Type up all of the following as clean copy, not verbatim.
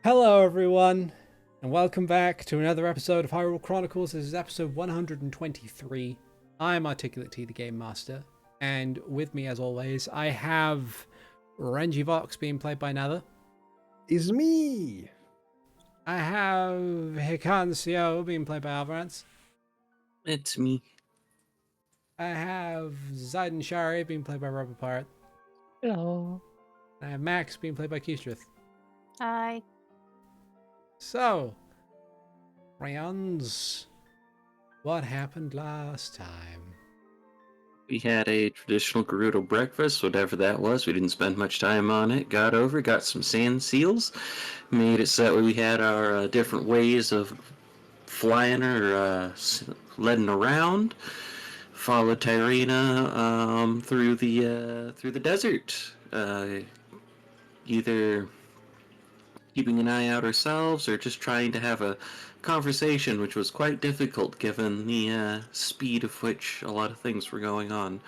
Hello everyone, and welcome back to another episode of Hyrule Chronicles. This is episode 123. I'm ArticulateT, the Game Master, and with me as always, I have Renji Vox being played by Nether. Is me. I have Hikan Sio being played by Avrdal. It's me. I have Zaiden Shari being played by Rubber Pirate. Hello. I have Max being played by Keistrith. Hi. So, Rayons, what happened last time? We had a traditional Gerudo breakfast, whatever that was. We didn't spend much time on it. Got some sand seals, made it so that way we had our different ways of flying or leading around. Followed Tyrina through the desert, either keeping an eye out ourselves or just trying to have a conversation, which was quite difficult given the speed of which a lot of things were going on.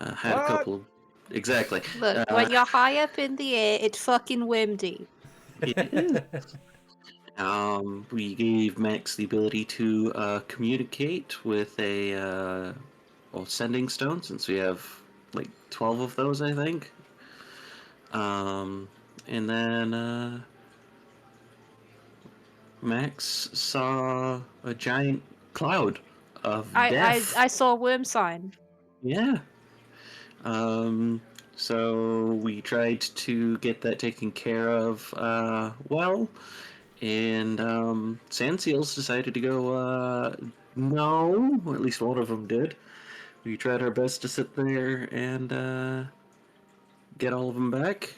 Had a couple of... Exactly. Look, when you're high up in the air, it's fucking windy. Yeah. We gave Max the ability to communicate with a sending stone, since we have like 12 of those, I think. And then Max saw a giant cloud of death. I saw a worm sign. Yeah. So we tried to get that taken care of, and Sand Seals decided to go, no, or at least one of them did. We tried our best to sit there and get all of them back.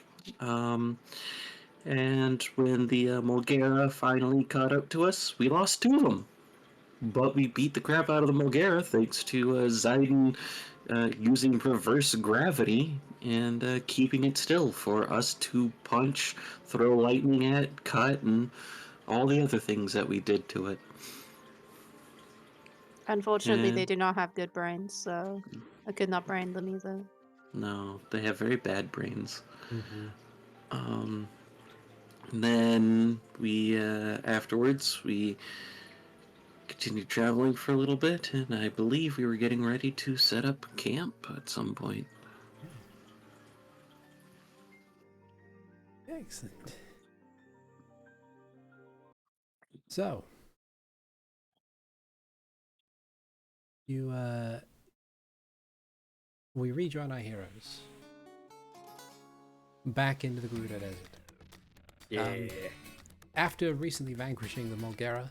And when the Mulgera finally caught up to us, we lost two of them. But we beat the crap out of the Mulgera thanks to Zaiden using reverse gravity and keeping it still for us to punch, throw lightning at, cut, and all the other things that we did to it. Unfortunately, they do not have good brains, so I could not brain them either. No, they have very bad brains. Mm-hmm. And then we, afterwards, we continued traveling for a little bit, and I believe we were getting ready to set up camp at some point. Excellent. So, we rejoin our heroes back into the Gerudo Desert. Yeah. After recently vanquishing the Mulgera,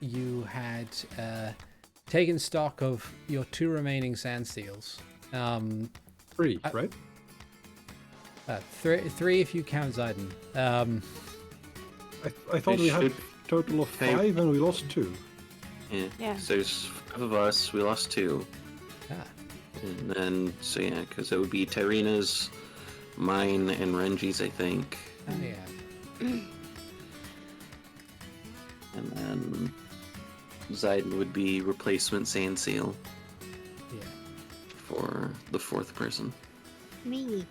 you had taken stock of your two remaining sand seals. Three, right? Three if you count Zaiden. I thought we had a total of 5 and we lost 2. Yeah. So there's 5 of us, we lost 2. Ah. And then, so yeah, because it would be Tyrina's, mine, and Renji's, I think. Oh, yeah. And then Zaiden would be replacement Sand Seal Yeah. for the 4th person. Me.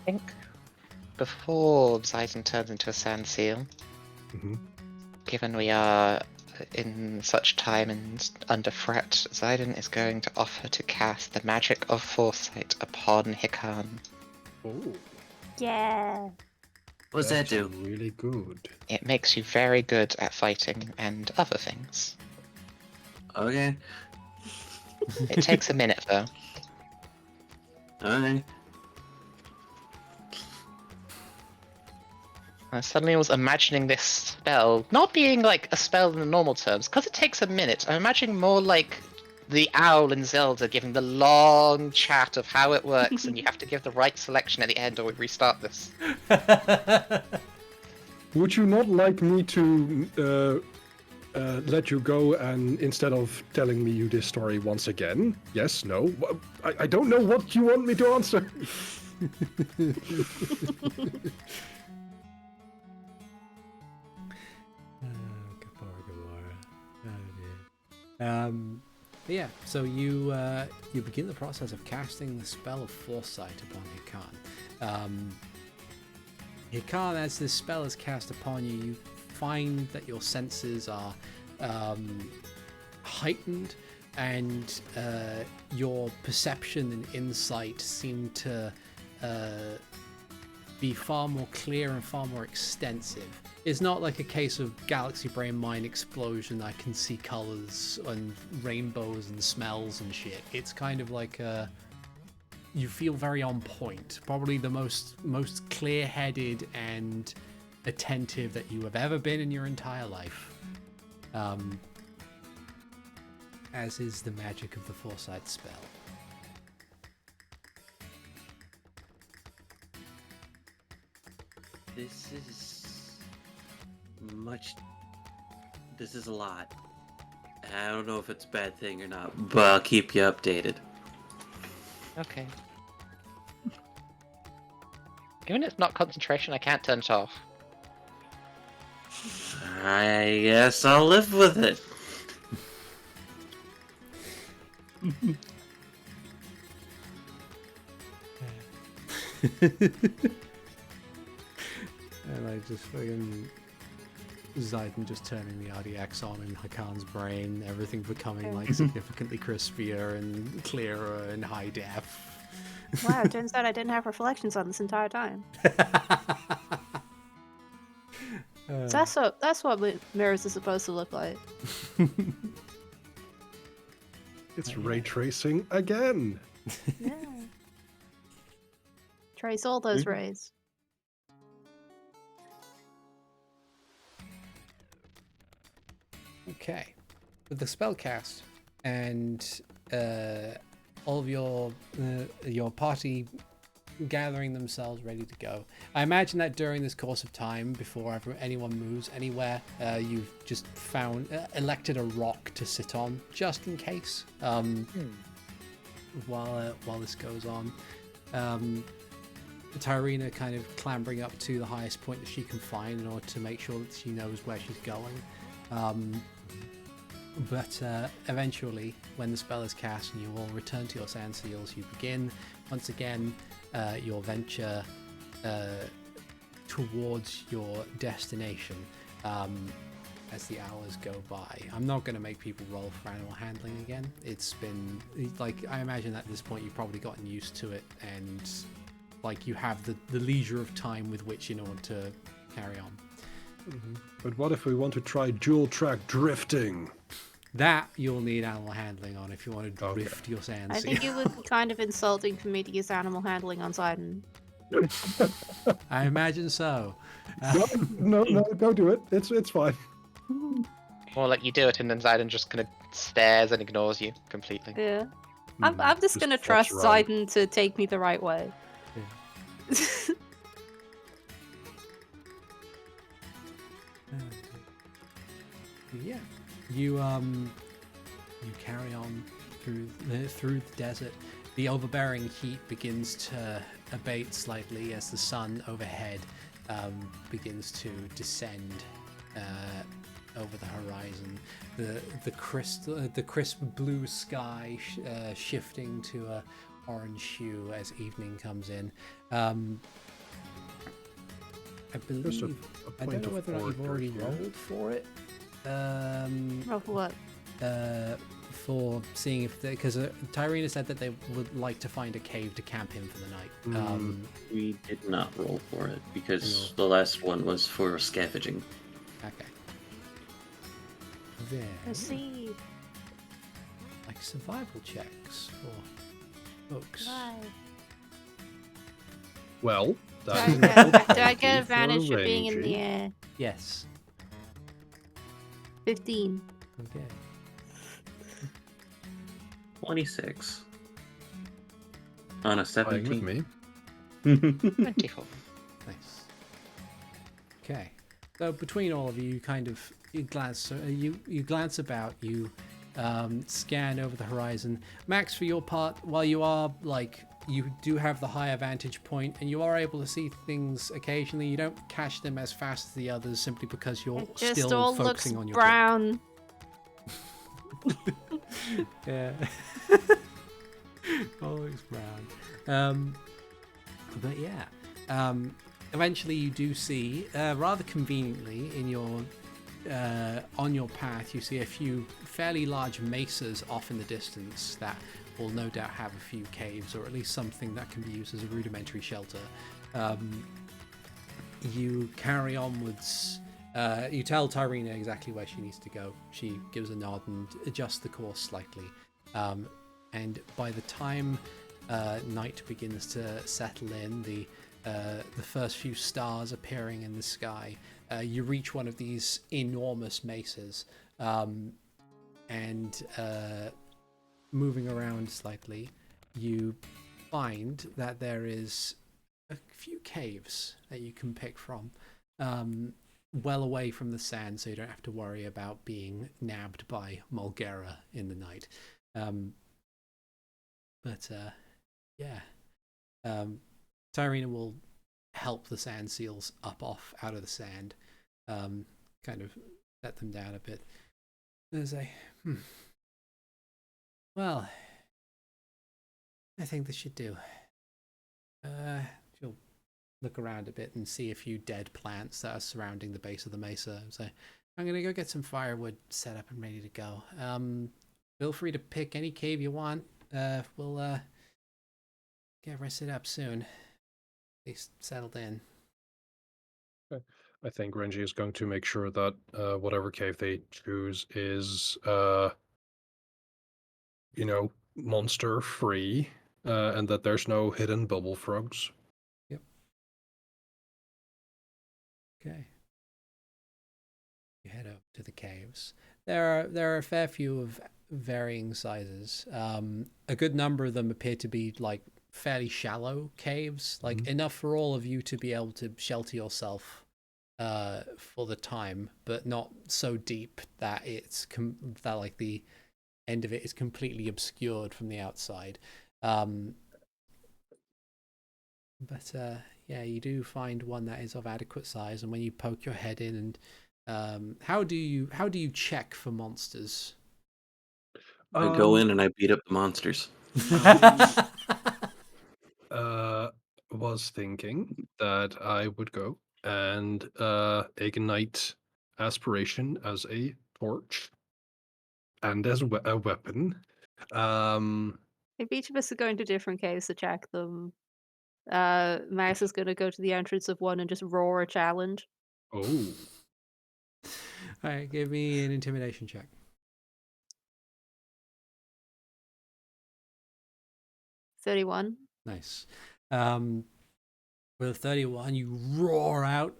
I think before Zaiden turns into a sand seal, given we are in such time and under threat, Zaiden is going to offer to cast the magic of foresight upon Hikan. Oh, Yeah. What does that that's do? really good. It makes you very good at fighting and other things. Okay. It takes a minute though. Okay. I suddenly was imagining this spell not being like a spell in the normal terms, because it takes a minute. I'm imagining more like the owl in Zelda giving the long chat of how it works, and you have to give the right selection at the end or we restart this. Would you not like me to let you go and instead of telling me you this story once again? Yes, no? I don't know what you want me to answer. But yeah, so you begin the process of casting the spell of foresight upon Hikan. Hikan, as this spell is cast upon you, you find that your senses are heightened, and your perception and insight seem to be far more clear and far more extensive. It's not like a case of galaxy brain mind explosion. I can see colors and rainbows and smells and shit. It's kind of like you feel very on point. Probably the most clear-headed and attentive that you have ever been in your entire life. As is the magic of the Foresight spell. This is a lot. I don't know if it's a bad thing or not, but I'll keep you updated. Okay. Given it's not concentration, I can't turn it off. I guess I'll live with it. And I just fucking Zayden just turning the RDX on in Hikan's brain, everything becoming like significantly crispier and clearer and high def. Wow, it turns out I didn't have reflections on this entire time. That's what mirrors are supposed to look like. It's ray tracing again. Yeah. Trace all those rays. Okay, with the spell cast and all of your party gathering themselves ready to go, I imagine that during this course of time, before anyone moves anywhere, you've just elected a rock to sit on, just in case, while this goes on. Tyrina kind of clambering up to the highest point that she can find in order to make sure that she knows where she's going. But eventually, when the spell is cast and you all return to your sand seals, you begin once again your venture towards your destination as the hours go by. I'm not going to make people roll for animal handling again. It's been, like, I imagine at this point you've probably gotten used to it, and like you have the leisure of time with which in order to carry on. But what if we want to try dual track drifting? That you'll need animal handling on if you want to drift your sand I seal. think it would be kind of insulting for me to use animal handling on Zayden. I imagine so. No, don't do it. It's fine. More like you do it and then Zayden just kind of stares and ignores you completely. Yeah. I'm just gonna trust Zayden to take me the right way. Yeah, you carry on through the desert. The overbearing heat begins to abate slightly as the sun overhead begins to descend over the horizon. The crisp blue sky shifting to a orange hue as evening comes in. I believe I don't know whether or not you've already rolled for it. Roll for what? For seeing if because Tyrina said that they would like to find a cave to camp in for the night. We did not roll for it because the last one was for scavenging. Okay. Then, Let's see. like survival checks for books. Why? Well, Do that I get advantage for being in the air? Yes. 15. Okay. 26. On a fine 17. with me. 24. Nice. Okay. So between all of you, you glance about, you scan over the horizon. Max, for your part, while you are you do have the higher vantage point and you are able to see things occasionally, you don't catch them as fast as the others simply because you're It just still all focusing looks on your brown. yeah. All looks brown. But yeah. eventually you do see, rather conveniently, in your on your path, you see a few fairly large mesas off in the distance that will no doubt have a few caves, or at least something that can be used as a rudimentary shelter. You carry onwards. You tell Tyrina exactly where she needs to go. She gives a nod and adjusts the course slightly. And by the time night begins to settle in, the first few stars appearing in the sky, you reach one of these enormous mesas, and moving around slightly, you find that there is a few caves that you can pick from, well away from the sand, so you don't have to worry about being nabbed by Mulgera in the night. Tyrina will help the sand seals up off out of the sand, kind of let them down a bit. And say, well, I think this should do. She'll look around a bit and see a few dead plants that are surrounding the base of the mesa and say, I'm going to go get some firewood set up and ready to go. Feel free to pick any cave you want. We'll get rested up soon. At least settled in. Okay. I think Renji is going to make sure that whatever cave they choose is, monster free, and that there's no hidden bubble frogs. Yep. Okay. You head up to the caves. There are a fair few of varying sizes. A good number of them appear to be like fairly shallow caves, like enough for all of you to be able to shelter yourself for the time, but not so deep that that like the end of it is completely obscured from the outside. Yeah, you do find one that is of adequate size, and when you poke your head in, and how do you check for monsters? I go in and I beat up the monsters. Was thinking that I would go and ignite aspiration as a torch and as a weapon. If each of us are going to different caves to check them, Max is going to go to the entrance of one and just roar a challenge. Oh. All right, give me an intimidation check. 31. Nice. With a 31, you roar out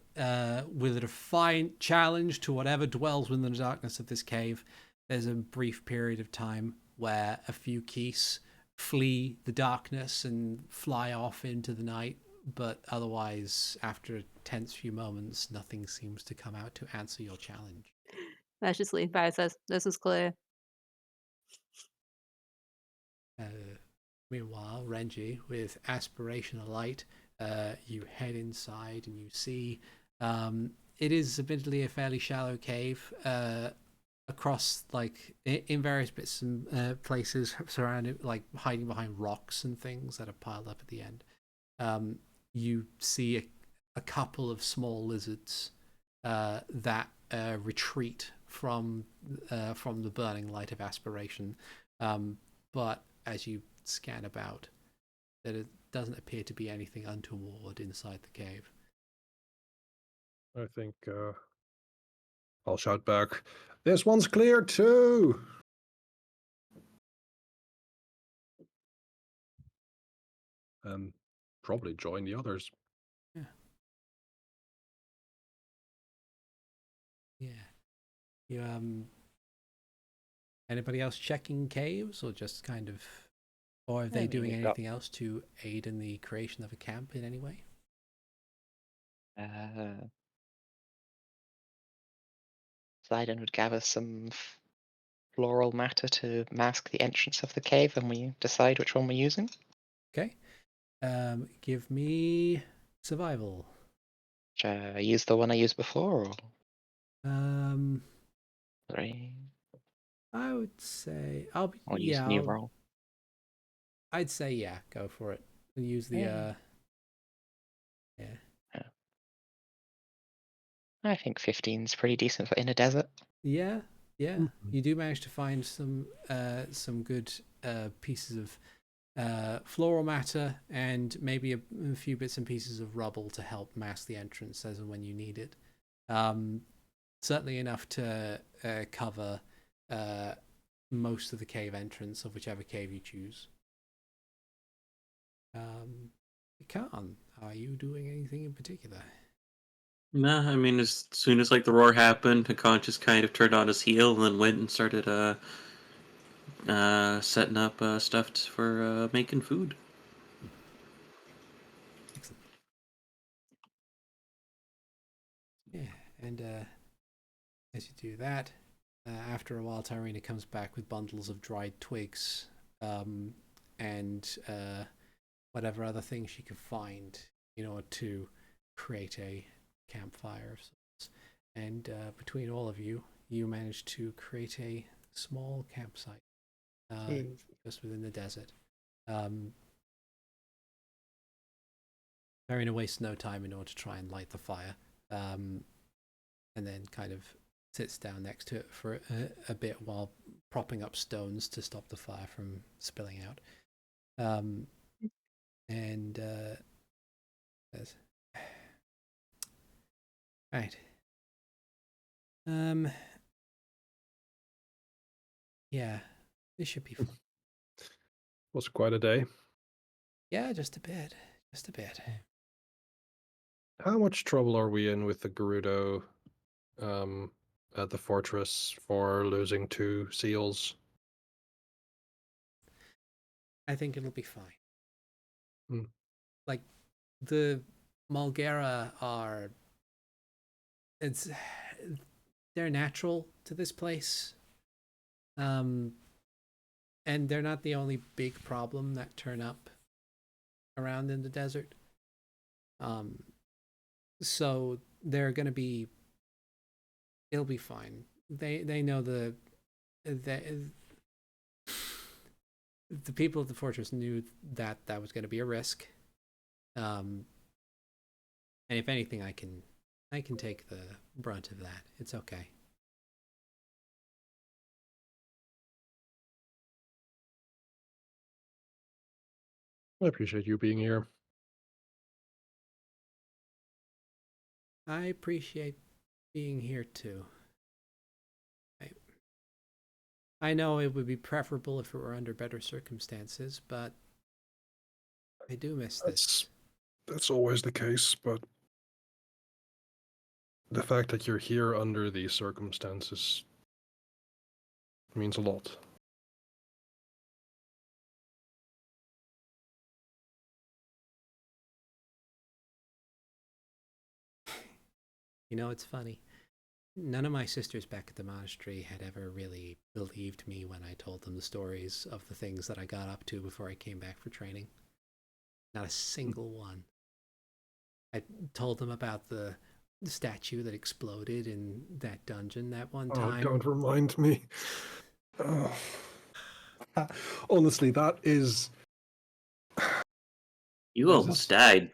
with a defiant challenge to whatever dwells within the darkness of this cave. There's a brief period of time where a few geese flee the darkness and fly off into the night, but otherwise, after a tense few moments, nothing seems to come out to answer your challenge. Max just leans back and says, this is clear. Meanwhile, Renji, with aspiration alight, you head inside and you see it is admittedly a fairly shallow cave across, like, in various bits and places surrounded, like, hiding behind rocks and things that are piled up at the end. You see a couple of small lizards that retreat from the burning light of aspiration, but as you scan about, there doesn't appear to be anything untoward inside the cave. I think I'll shout back, this one's clear too! And probably join the others. Yeah. You anybody else checking caves, or just kind of, or are they doing anything else to aid in the creation of a camp in any way? Poseidon would gather some floral matter to mask the entrance of the cave, and we decide which one we're using. Okay. Give me survival. Should I use the one I used before, or 3? I would say I'll use new roll. I'd say go for it. And use the Yeah. yeah. I think 15's pretty decent for in a desert. Yeah, yeah. You do manage to find some good pieces of floral matter and maybe a few bits and pieces of rubble to help mask the entrance as and when you need it. Certainly enough to cover most of the cave entrance of whichever cave you choose. Hikan, are you doing anything in particular? Nah, I mean, as soon as like the roar happened, Hakan just kind of turned on his heel and then went and started setting up stuff for making food. Excellent. Yeah, and as you do that, after a while, Tyrina comes back with bundles of dried twigs and whatever other things she could find in order to create a campfire of sorts. And between all of you, you manage to create a small campsite just within the desert. Tyrina wastes no time in order to try and light the fire, and then kind of sits down next to it for a bit while propping up stones to stop the fire from spilling out. And says, right. Yeah, this should be fun. Was quite a day. Yeah, just a bit. Just a bit. How much trouble are we in with the Gerudo at the fortress for losing 2 seals? I think it'll be fine. Hmm. Like, the Malgera they're natural to this place. And they're not the only big problem that turn up around in the desert. So they're gonna be. It'll be fine. They know the people of the fortress knew that was going to be a risk. And if anything, I can take the brunt of that. It's okay. I appreciate you being here. I appreciate being here too. I know it would be preferable if it were under better circumstances, but I do miss this. That's always the case, but the fact that you're here under these circumstances means a lot. You know, it's funny. None of my sisters back at the monastery had ever really believed me when I told them the stories of the things that I got up to before I came back for training. Not a single one. I told them about the statue that exploded in that dungeon that one time. Oh, don't remind me. Oh. Honestly, that is... You almost died.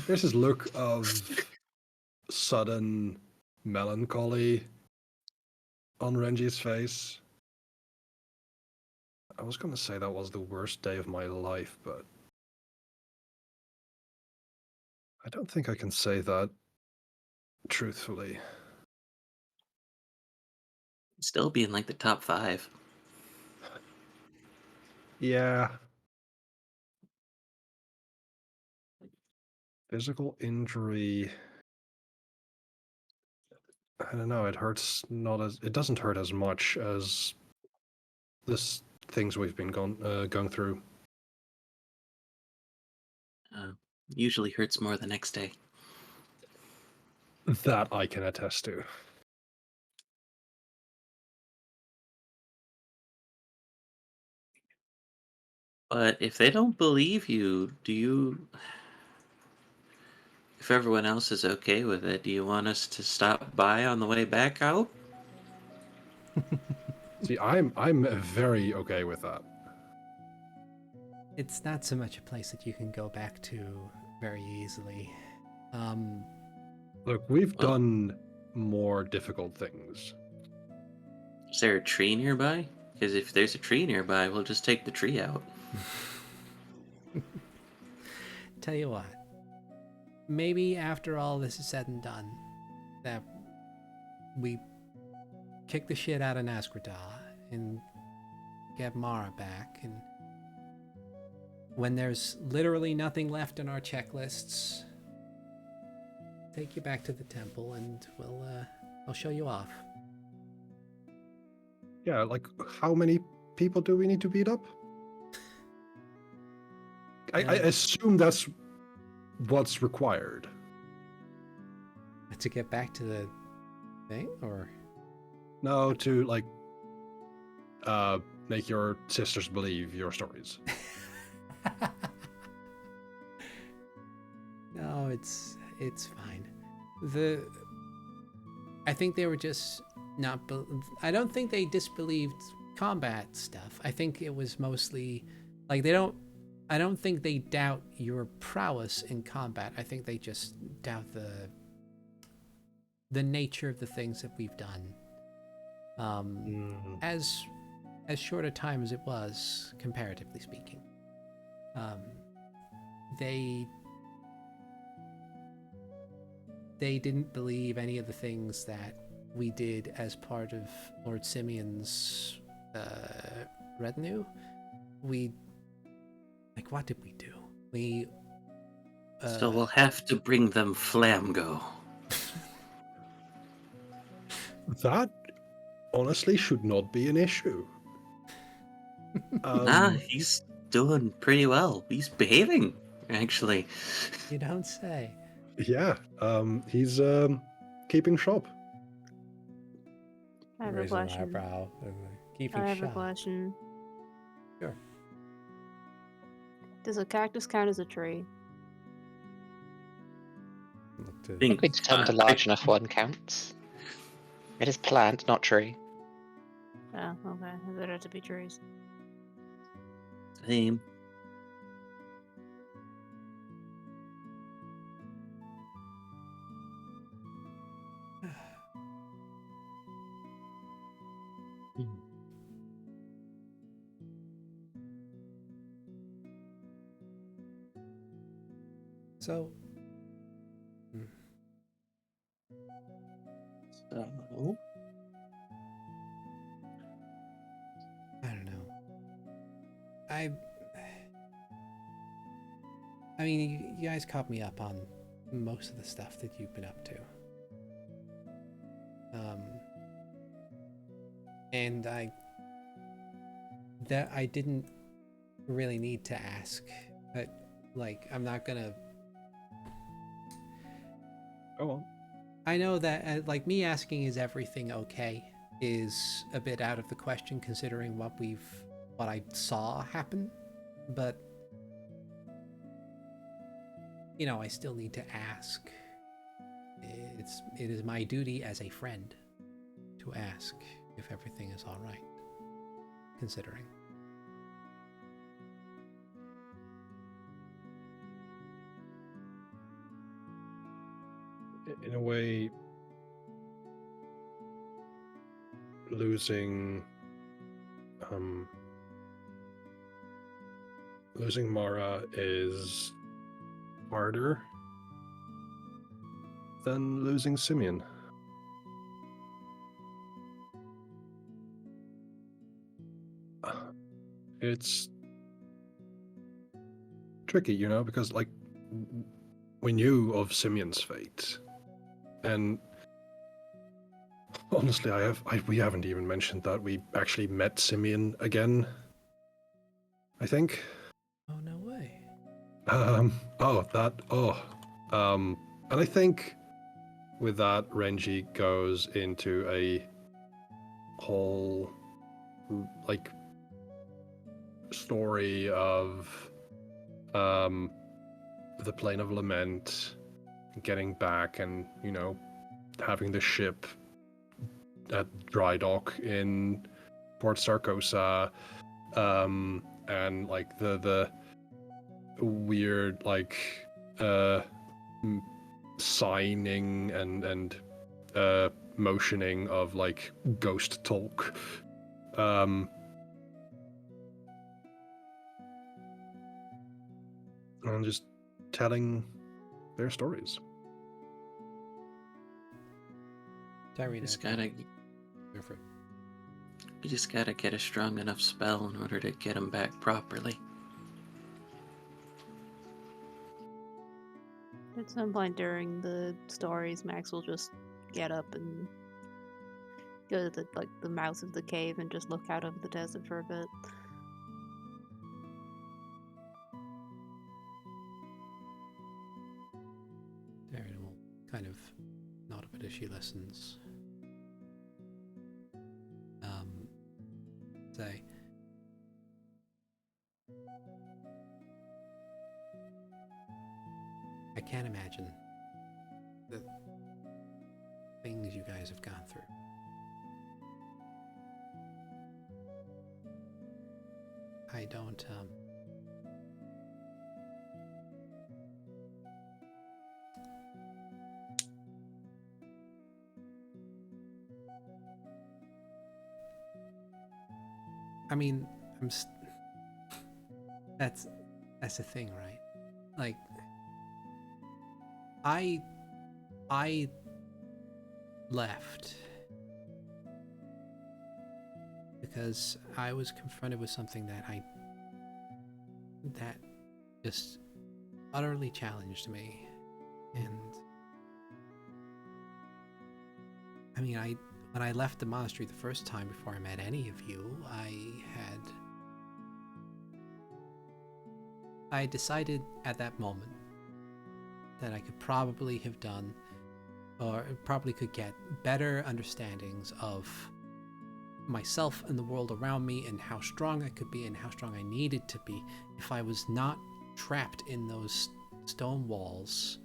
There's this look of sudden melancholy on Renji's face. I was going to say that was the worst day of my life, but I don't think I can say that truthfully. Still be in like the top 5. Yeah. Physical injury. I don't know, it doesn't hurt as much as this things we've been going through. Usually hurts more the next day. That I can attest to. But if they don't believe you, if everyone else is okay with it, do you want us to stop by on the way back out? See, I'm very okay with that. It's not so much a place that you can go back to very easily. Look, we've done more difficult things. Is there a tree nearby? Because if there's a tree nearby, we'll just take the tree out. Tell you what, maybe after all this is said and done, that we kick the shit out of Nazgradar and get Mara back, and when there's literally nothing left in our checklists, take you back to the temple and I'll show you off. Yeah, like, how many people do we need to beat up? I assume that's what's required. To get back to the thing, or? No, to, like, make your sisters believe your stories. No, it's fine. I think they were just not. I don't think they disbelieved combat stuff. I think it was mostly like I don't think they doubt your prowess in combat. I think they just doubt the nature of the things that we've done. As short a time as it was, comparatively speaking. They didn't believe any of the things that we did as part of Lord Simeon's retinue. What did we do? So we'll have to bring them Flamgo. That honestly should not be an issue. He's doing pretty well. He's behaving, actually. You don't say. Yeah, he's keeping shop. I have a Raise an question. eyebrow. Keeping I have shop. a question. Sure. Does a cactus count as a tree? I think we determined a large enough one counts. It is plant, not tree. Oh, okay. I thought it had to be trees. Same. So. I don't know. I mean, you guys caught me up on most of the stuff that you've been up to. And I didn't really need to ask, but like, I'm not gonna. Go on. I know that like me asking is everything okay is a bit out of the question considering what I saw happen, but you know, I still need to ask. It is my duty as a friend to ask if everything is all right, considering. In a way, losing Mara is harder than losing Simeon. It's tricky, you know, because like we knew of Simeon's fate, and honestly, we haven't even mentioned that we actually met Simeon again. I think. Oh no way. And I think with that, Renji goes into a whole like story of the Plane of Lament, getting back, and you know, having the ship at dry dock in Port Sarkosa, and like the weird like signing and motioning of like ghost talk. And just telling their stories. Tyrina, Just gotta, go for it. we just gotta get a strong enough spell in order to get him back properly. At some point during the stories, Max will just get up and go to the mouth of the cave and just look out over the desert for a bit. Tyrina will kind of nod a bit as she listens. Say, I can't imagine the things you guys have gone through. I don't, I mean, that's the thing, right? Like, I left because I was confronted with something that just utterly challenged me. And I mean, when I left the monastery the first time before I met any of you, I decided at that moment that I could probably have done, or probably could get better understandings of myself and the world around me and how strong I could be and how strong I needed to be if I was not trapped in those stone walls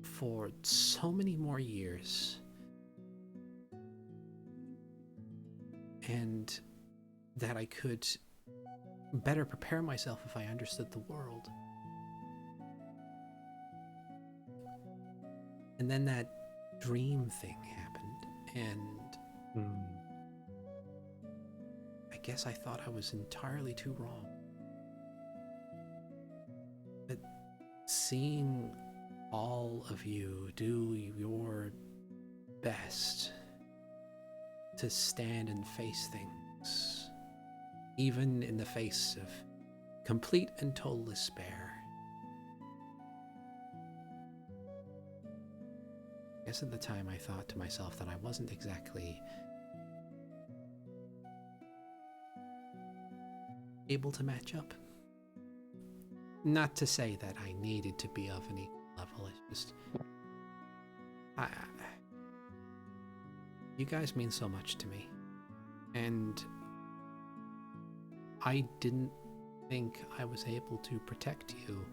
for so many more years. And that I could better prepare myself if I understood the world. And then that dream thing happened, and I guess I thought I was entirely too wrong. But seeing all of you do your best to stand and face things, even in the face of complete and total despair. I guess at the time I thought to myself that I wasn't exactly able to match up. Not to say that I needed to be of an equal level, it's just... You guys mean so much to me, and I didn't think I was able to protect you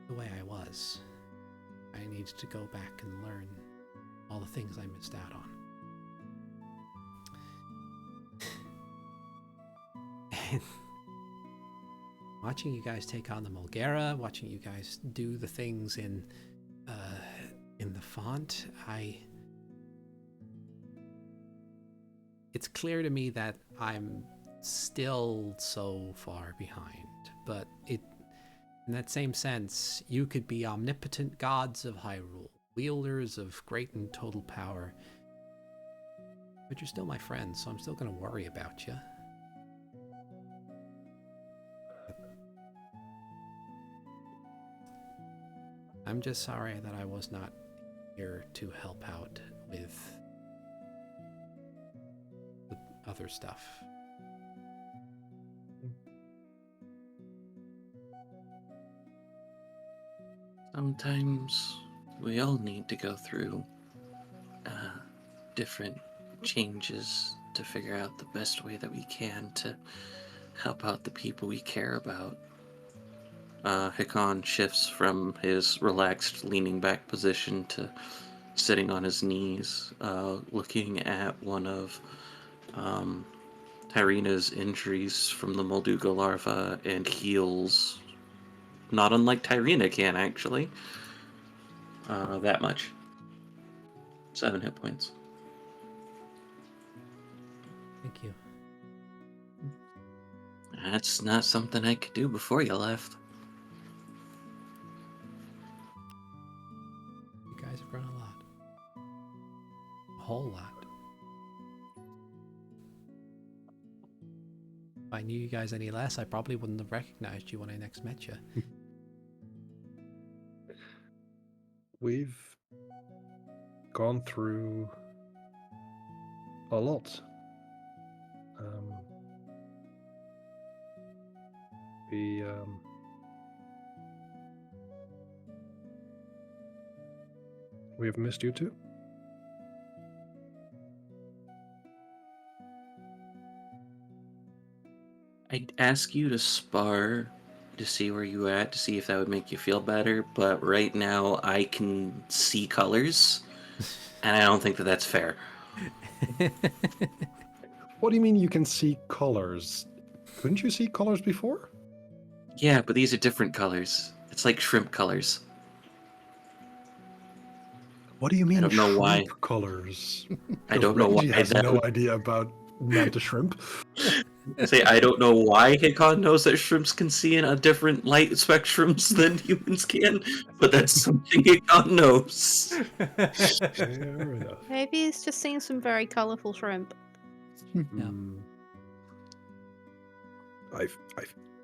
the way I was. I needed to go back and learn all the things I missed out on. And watching you guys take on the Mulgara, watching you guys do the things in the font, it's clear to me that I'm still so far behind, but in that same sense, you could be omnipotent gods of Hyrule, wielders of great and total power, but you're still my friend, so I'm still going to worry about you. I'm just sorry that I was not here to help out with other stuff. Sometimes we all need to go through different changes to figure out the best way that we can to help out the people we care about. Hikan shifts from his relaxed leaning back position to sitting on his knees, looking at one of Tyrina's injuries from the Molduga larva, and heals, not unlike Tyrina can actually. That much. 7 hit points. Thank you. That's not something I could do before you left. You guys have grown a lot. A whole lot. If I knew you guys any less, I probably wouldn't have recognized you when I next met you. We've gone through a lot. We have missed you too. I'd ask you to spar to see where you at, to see if that would make you feel better, but right now I can see colors, and I don't think that that's fair. What do you mean you can see colors? Couldn't you see colors before? Yeah, but these are different colors. It's like shrimp colors. What do you mean I don't know shrimp why. colors? I don't know why Renji has that no would... idea about manta shrimp. Say, I don't know why Hikan knows that shrimps can see in a different light spectrums than humans can, but that's something Hikan knows. Fair enough. Maybe he's just seeing some very colourful shrimp. Yeah. I've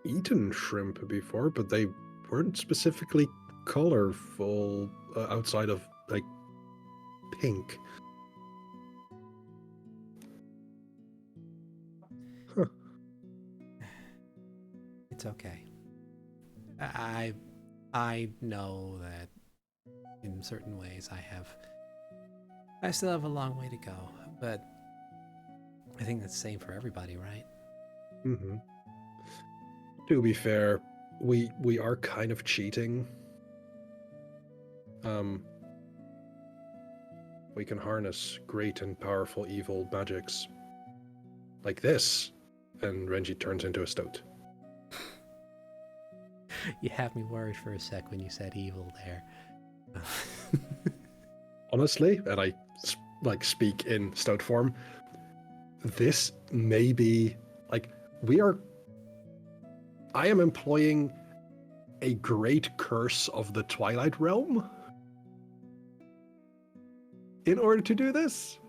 eaten shrimp before, but they weren't specifically colorful outside of like pink. Huh. It's okay. I know that in certain ways I still have a long way to go, but I think that's the same for everybody, right? Mm-hmm. To be fair, we are kind of cheating. We can harness great and powerful evil magics like this, and Renji turns into a stoat. You had me worried for a sec when you said evil there. Honestly, and I speak in stoat form, this may be I am employing a great curse of the Twilight Realm in order to do this.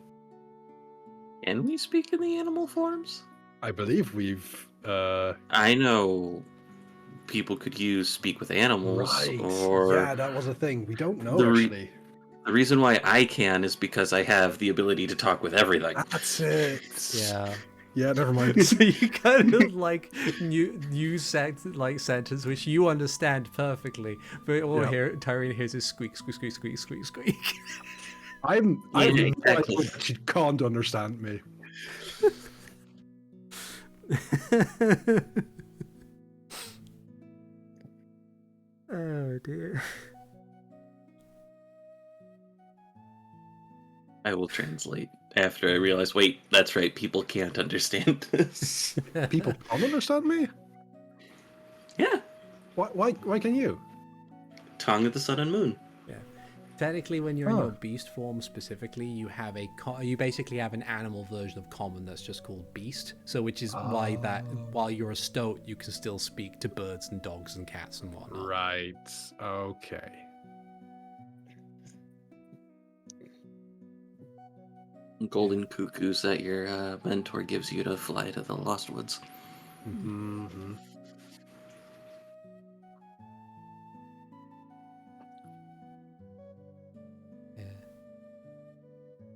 Can we speak in the animal forms? I believe we've I know people could use speak with animals, right. or Yeah, that was a thing. We don't know The actually. the reason why I can is because I have the ability to talk with everything. That's it. Yeah. Yeah, never mind. So you kind of like new sentence which you understand perfectly, but all Tyrina hears is squeak, squeak, squeak, squeak, squeak, squeak. I'm exactly. that she can't understand me. Oh dear. I will translate after I realize, wait, that's right, people can't understand this. People can't understand me? Yeah. Why can you? Tongue of the sun and moon. Yeah. Technically, when you're in your beast form specifically, you have you basically have an animal version of common that's just called beast. So, which is why while you're a stoat, you can still speak to birds and dogs and cats and whatnot. Right. Okay. Golden cuckoos that your mentor gives you to fly to the Lost Woods. Mm-hmm. Yeah.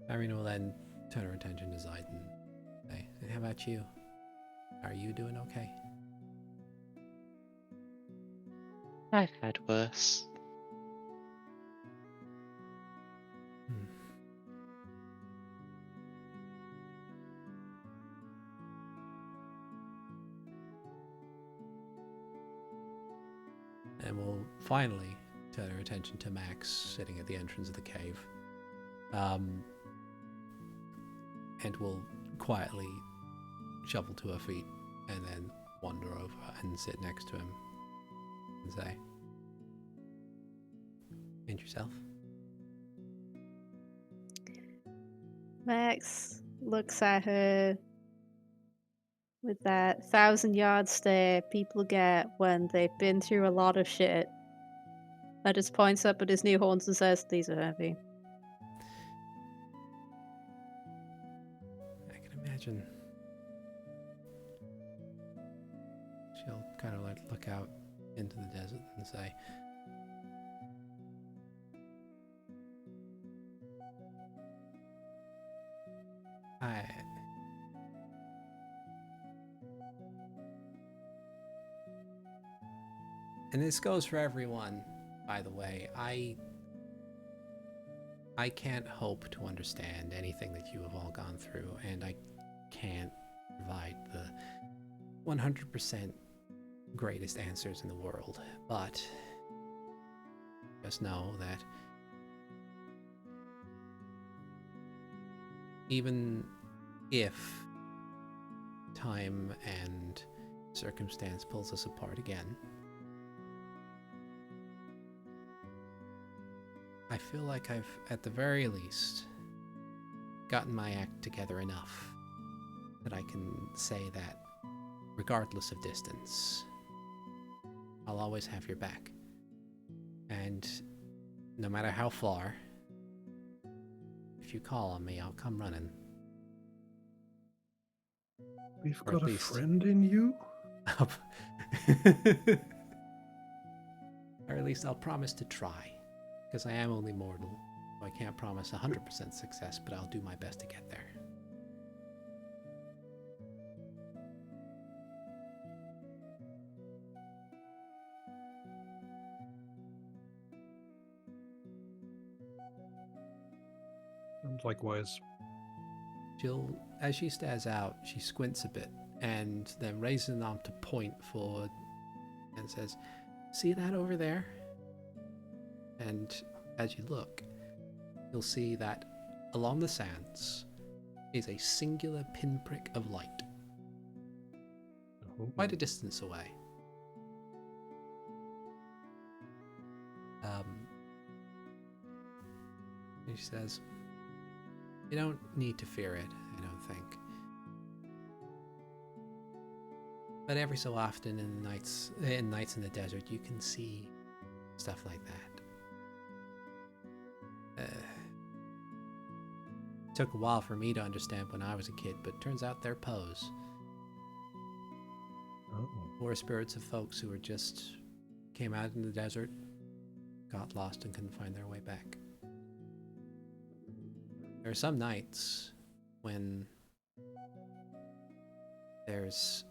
Tyrina will then turn her attention to Zayden and say, "And how about you? Are you doing okay?" I've had worse. And we'll finally turn our attention to Max sitting at the entrance of the cave. And we'll quietly shuffle to her feet and then wander over and sit next to him and say, "And yourself?" Max looks at her with that 1,000-yard stare people get when they've been through a lot of shit. I just points up at his new horns and says, "These are heavy." I can imagine. She'll kind of like look out into the desert and say, and this goes for everyone, by the way. I can't hope to understand anything that you have all gone through, and I can't provide the 100% greatest answers in the world, but just know that even if time and circumstance pulls us apart again, I feel like I've, at the very least, gotten my act together enough that I can say that, regardless of distance, I'll always have your back. And no matter how far, if you call on me, I'll come running. We've Or got at a least- friend in you? Or at least I'll promise to try. Because I am only mortal. So I can't promise 100% success, but I'll do my best to get there. And likewise. She'll, as she stares out, she squints a bit and then raises an arm to point forward and says, "See that over there?" And as you look, you'll see that along the sands is a singular pinprick of light, quite a distance away. And she says, "You don't need to fear it, I don't think. But every so often in nights in the desert, you can see stuff like that. It took a while for me to understand when I was a kid, but turns out they're Poes. Or spirits of folks who were just came out in the desert, got lost and couldn't find their way back. There are some nights when there's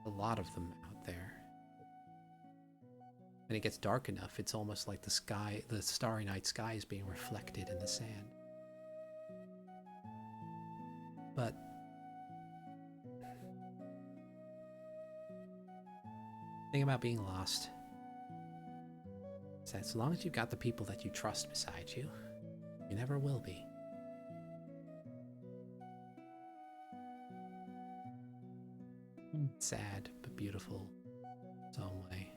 a lot of them out there. When it gets dark enough, it's almost like the sky, the starry night sky is being reflected in the sand. But the thing about being lost is that as long as you've got the people that you trust beside you, you never will be. Sad, but beautiful in its own way.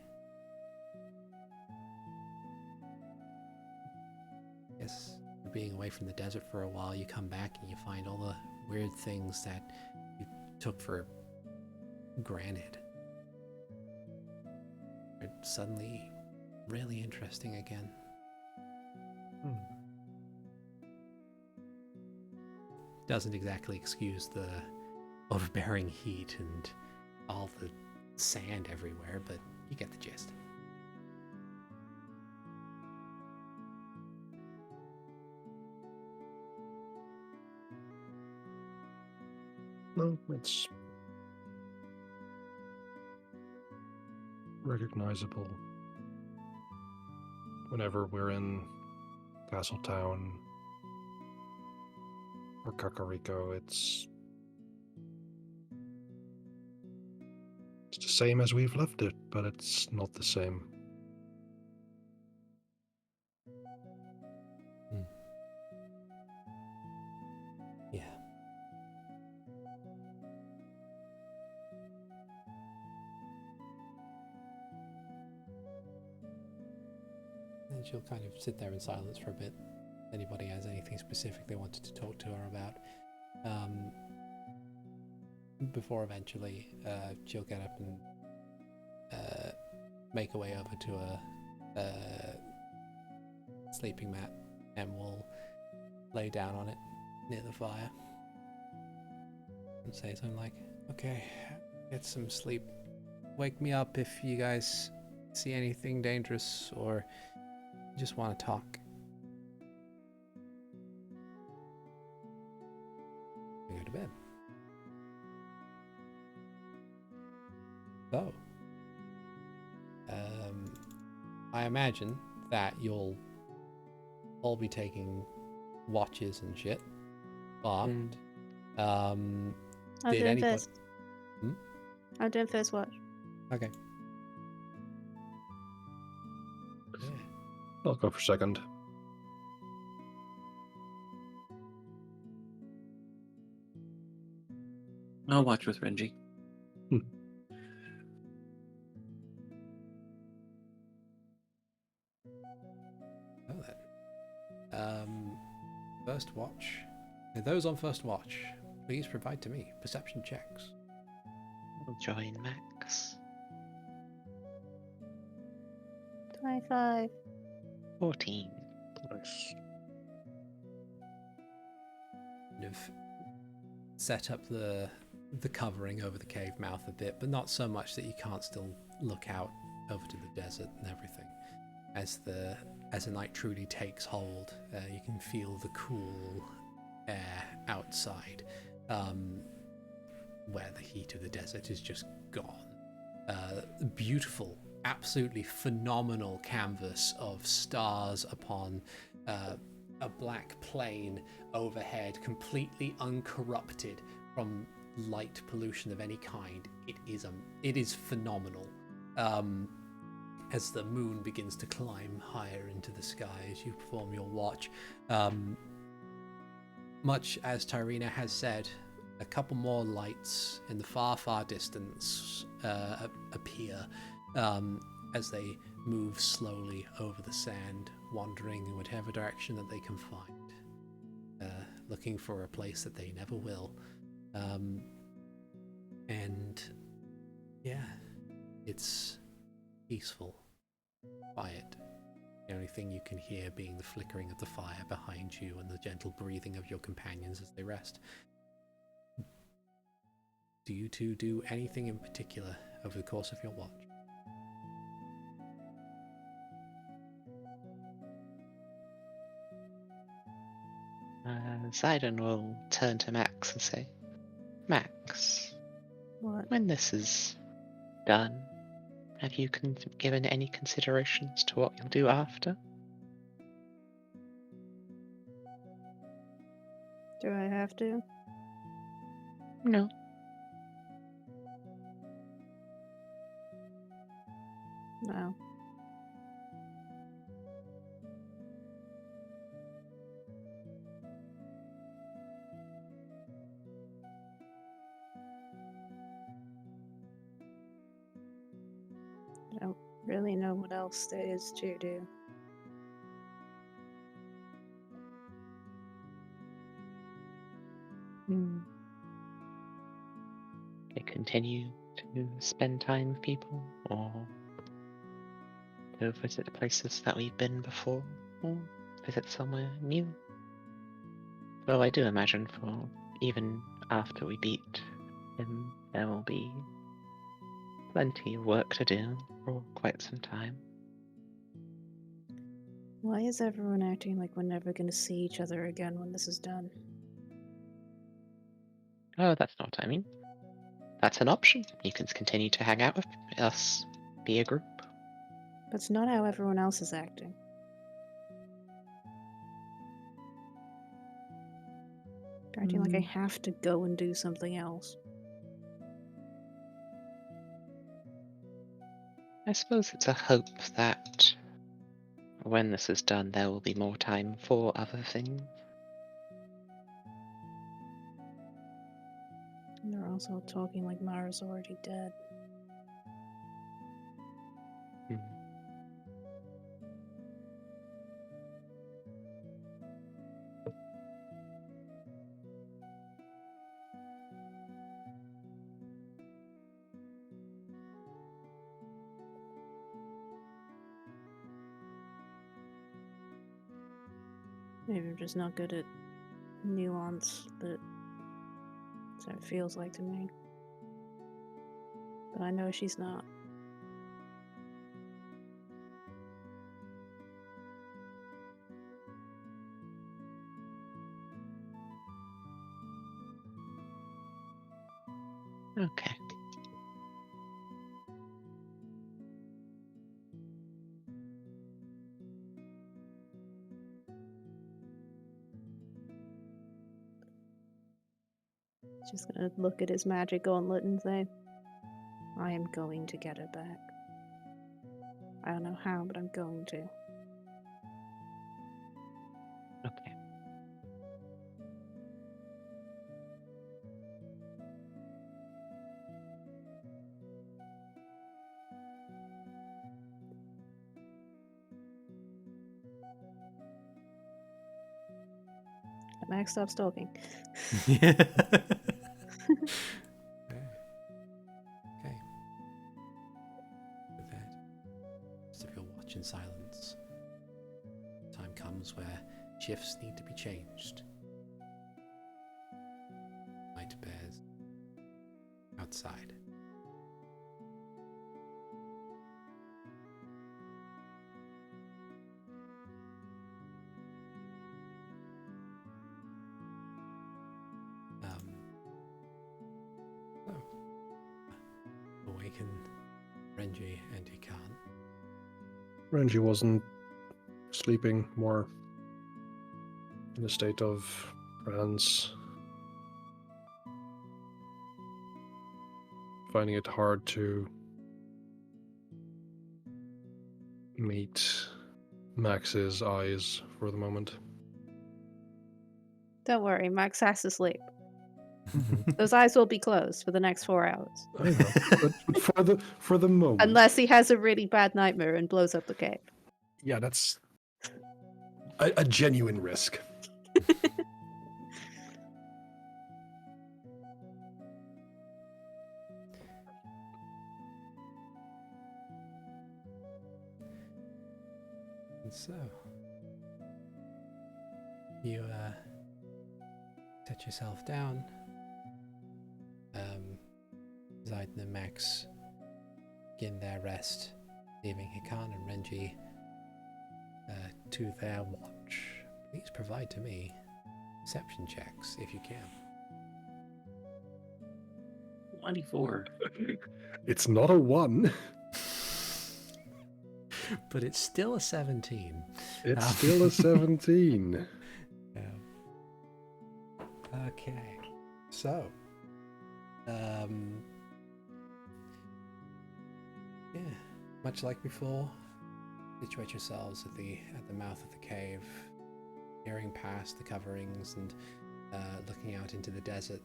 Yes, being away from the desert for a while, you come back and you find all the weird things that you took for granted are suddenly really interesting again. Doesn't exactly excuse the overbearing heat and all the sand everywhere, but you get the gist. No, it's recognizable. Whenever we're in Castletown or Kakariko, it's the same as we've left it, but it's not the same. Yeah. And she'll kind of sit there in silence for a bit. anybody has anything specific they wanted to talk to her about. Before eventually she'll get up and make her way over to a sleeping mat and will lay down on it near the fire and say something like, okay, get some sleep. Wake me up if you guys see anything dangerous or just want to talk. We go to bed. So, I imagine that you'll all be taking watches and shit, but I'll did do it anybody? first. I'll do it first watch. Okay. Yeah. I'll go for second. I'll watch with Renji. Oh, then. First watch. Now, those on first watch, please provide to me perception checks. I'll join Max. 25. 14. Nice. Kind of set up the covering over the cave mouth a bit, but not so much that you can't still look out over to the desert and everything. As the night truly takes hold, you can feel the cool air outside, where the heat of the desert is just gone. Beautiful, absolutely phenomenal canvas of stars upon a black plain overhead, completely uncorrupted from light pollution of any kind. It is phenomenal. As the moon begins to climb higher into the sky as you perform your watch, much as Tyrina has said, a couple more lights in the far, far distance appear as they move slowly over the sand, wandering in whatever direction that they can find, looking for a place that they never will. And yeah, it's peaceful, quiet. The only thing you can hear being the flickering of the fire behind you and the gentle breathing of your companions as they rest. Do you two do anything in particular over the course of your watch? Zidon will turn to Max and say, Max, What? when this is done, have you given any considerations to what you'll do after? Do I have to? No. No. I don't really know what else there is to do. They continue to spend time with people, or go visit the places that we've been before, or visit somewhere new. Though I do imagine for even after we beat him, there will be plenty of work to do for quite some time. Why is everyone acting like we're never going to see each other again when this is done? Oh, that's not what I mean. That's an option. You can continue to hang out with us, be a group. That's not how everyone else is acting. They're acting like I have to go and do something else. I suppose it's a hope that when this is done, there will be more time for other things. And they're also talking like Mara's already dead. Maybe I'm just not good at nuance, but so it feels like to me. But I know she's not. Okay. Just gonna look at his magic gauntlet and say, I am going to get her back. I don't know how, but I'm going to. Okay. Max, stop stalking. Okay. With that, just if you'll watch in silence, time comes where shifts need to be changed. Night bears outside. Awaken Renji and Hikan. Renji wasn't sleeping, more in a state of trance, finding it hard to meet Max's eyes for the moment. Don't worry, Max has to sleep. Those eyes will be closed for the next 4 hours. I know, but for the moment, Unless he has a really bad nightmare and blows up the cave. yeah, that's a genuine risk. And so, you set yourself down. Zayden and Max begin their rest, leaving Hikan and Renji to their watch. Please provide to me perception checks if you can. 24. It's not a 1. But it's still a 17. It's still a 17. Yeah. Okay. So, yeah, much like before, situate yourselves at the mouth of the cave, peering past the coverings and looking out into the desert,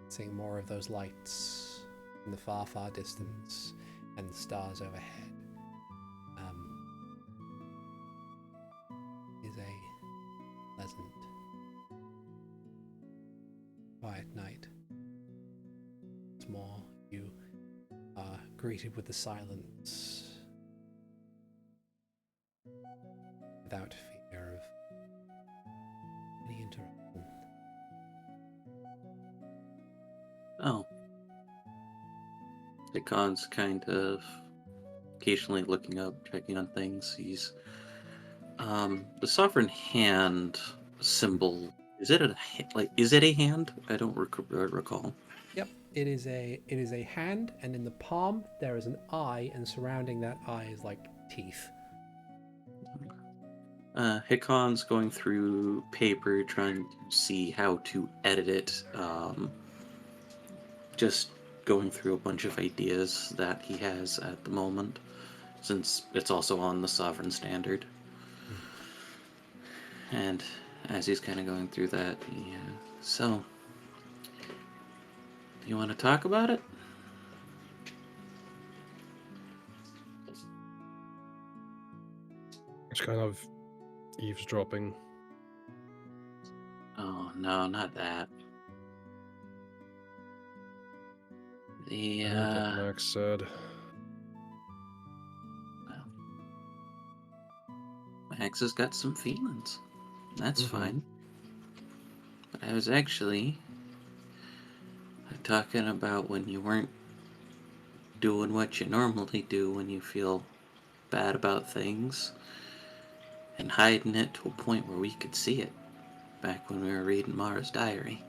seeing more of those lights in the far, far distance and the stars overhead. Is a pleasant, quiet night. Once more, you are greeted with the silence without fear of any interruption. Oh. Hikan's kind of occasionally looking up, checking on things. He's the sovereign hand symbol. Is it a hand? I don't recall. Yep, it is a hand, and in the palm there is an eye, and surrounding that eye is like teeth. Hikan's going through paper, trying to see how to edit it. Just going through a bunch of ideas that he has at the moment, since it's also on the sovereign standard. And as he's kind of going through that, so, you want to talk about it? It's kind of eavesdropping. Oh, no, not that. I heard what Max said. Max has got some feelings. That's fine. But I was actually talking about when you weren't doing what you normally do when you feel bad about things and hiding it to a point where we could see it back when we were reading Mara's diary.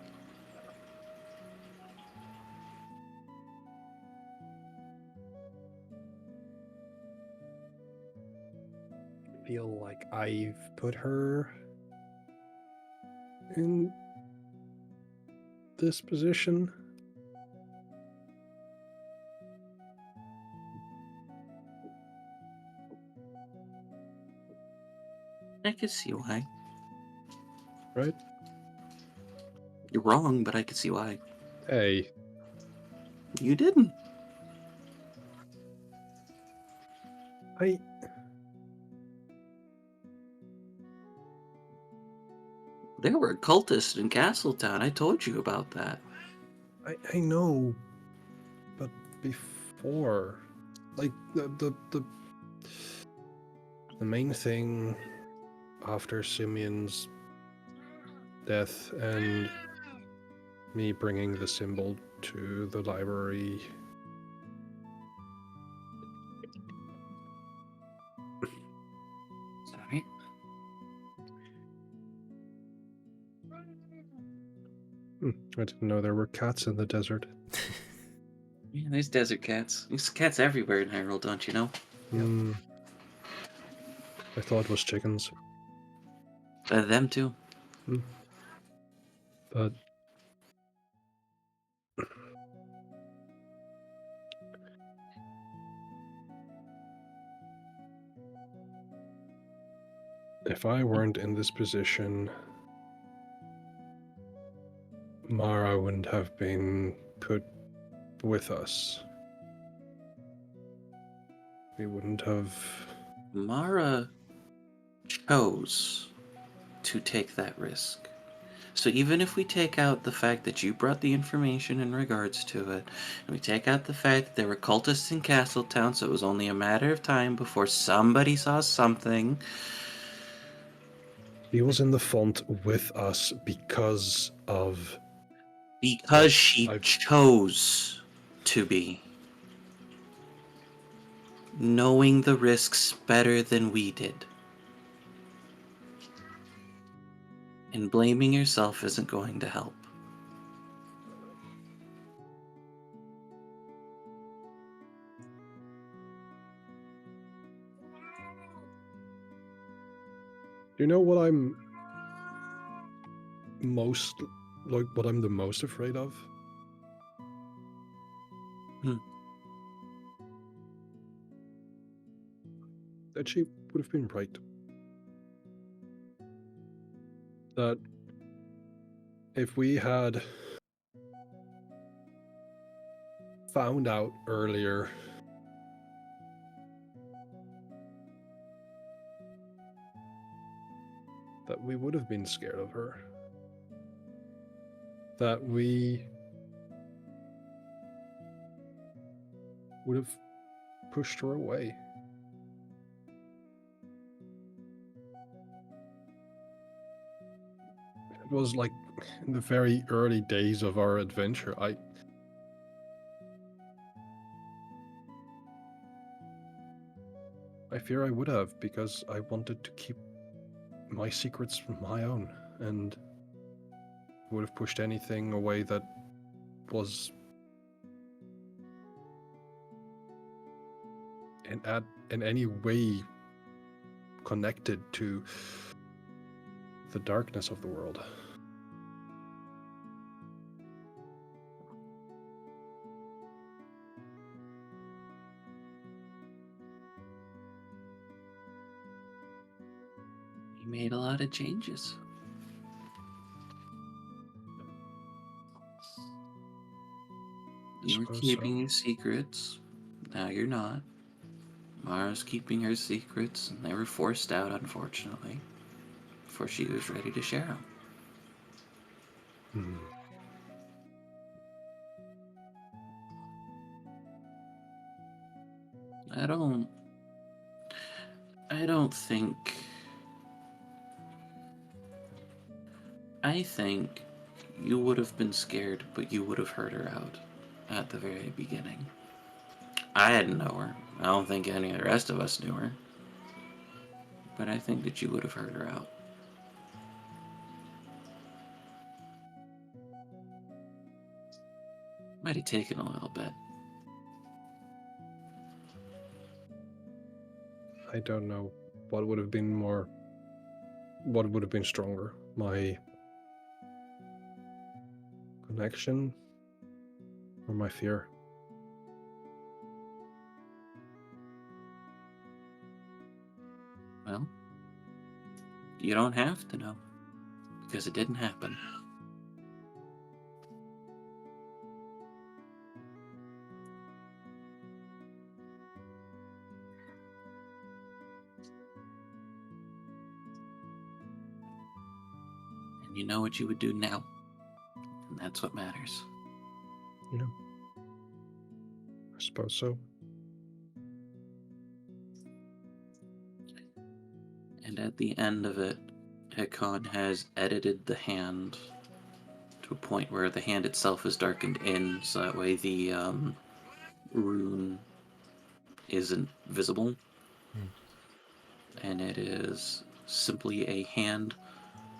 I feel like I've put her in this position. I could see why. Right? You're wrong, but I could see why. Hey. You didn't. There were cultists in Castletown. I told you about that. I know, but before, like the main thing after Simeon's death and me bringing the symbol to the library. Sorry. I didn't know there were cats in the desert. Yeah, there's desert cats. There's cats everywhere in Hyrule, don't you know? I thought it was chickens. Them too. But if I weren't in this position, Mara wouldn't have been put with us. We wouldn't have... Mara chose to take that risk. So even if we take out the fact that you brought the information in regards to it, and we take out the fact that there were cultists in Castletown, so it was only a matter of time before somebody saw something. He was in the font with us because of... Because she chose to be. Knowing the risks better than we did. And blaming yourself isn't going to help. You know what I'm most... like, what I'm the most afraid of? That she would have been right. That if we had found out earlier that we would have been scared of her. That we would have pushed her away. It was like in the very early days of our adventure. I fear I would have, because I wanted to keep my secrets my own, and would have pushed anything away that was in any way connected to the darkness of the world. You made a lot of changes. You were keeping your secrets. Now you're not. Mara's keeping her secrets, and they were forced out, unfortunately, before she was ready to share them. I don't think I think you would have been scared, but you would have heard her out at the very beginning. I didn't know her. I don't think any of the rest of us knew her. But I think that you would have heard her out. Might have taken a little bit. I don't know what would have been stronger. My connection or my fear? Well, you don't have to know, because it didn't happen. And you know what you would do now, and that's what matters. Yeah. I suppose so. And at the end of it, Hikan has edited the hand to a point where the hand itself is darkened in, so that way the rune isn't visible. And it is simply a hand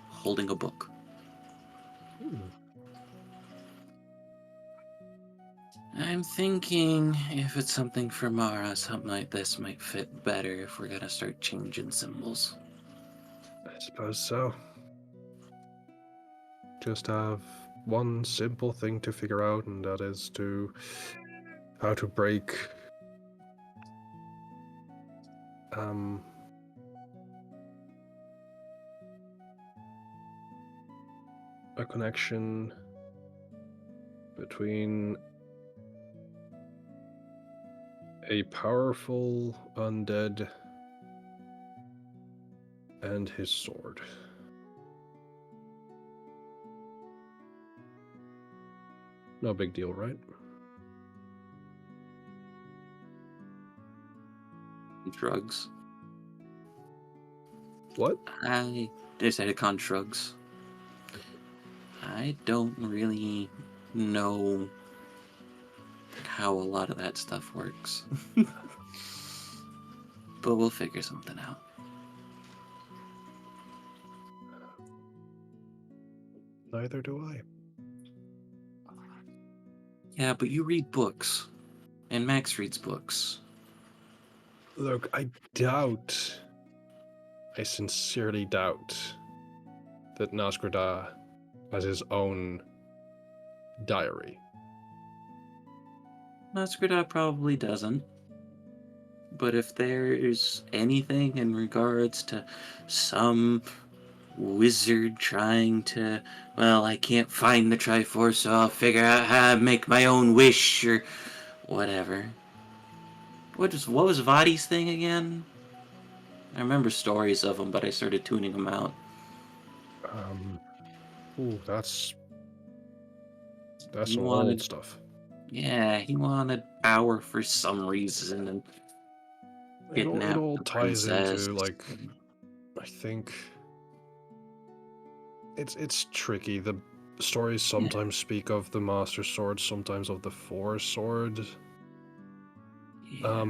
holding a book. I'm thinking if it's something for Mara, something like this might fit better if we're gonna start changing symbols. I suppose so. Just have one simple thing to figure out, and that is how to break a connection between a powerful undead and his sword. No big deal, right? Drugs. What? I said Hikan shrugs. I don't really know how a lot of that stuff works. But we'll figure something out. Neither do I. Yeah, but you read books. And Max reads books. Look, I sincerely doubt that Naskrada has his own diary. Naskrada probably doesn't. But if there is anything in regards to some wizard trying to, well, I can't find the Triforce, so I'll figure out how to make my own wish or whatever. What was Vadi's thing again? I remember stories of him, but I started tuning them out. That's He all wanted- old stuff. Yeah, he wanted power for some reason, and It all the ties princess. into, like, I think it's tricky. The stories sometimes speak of the Master Sword, sometimes of the Four Sword. Yeah.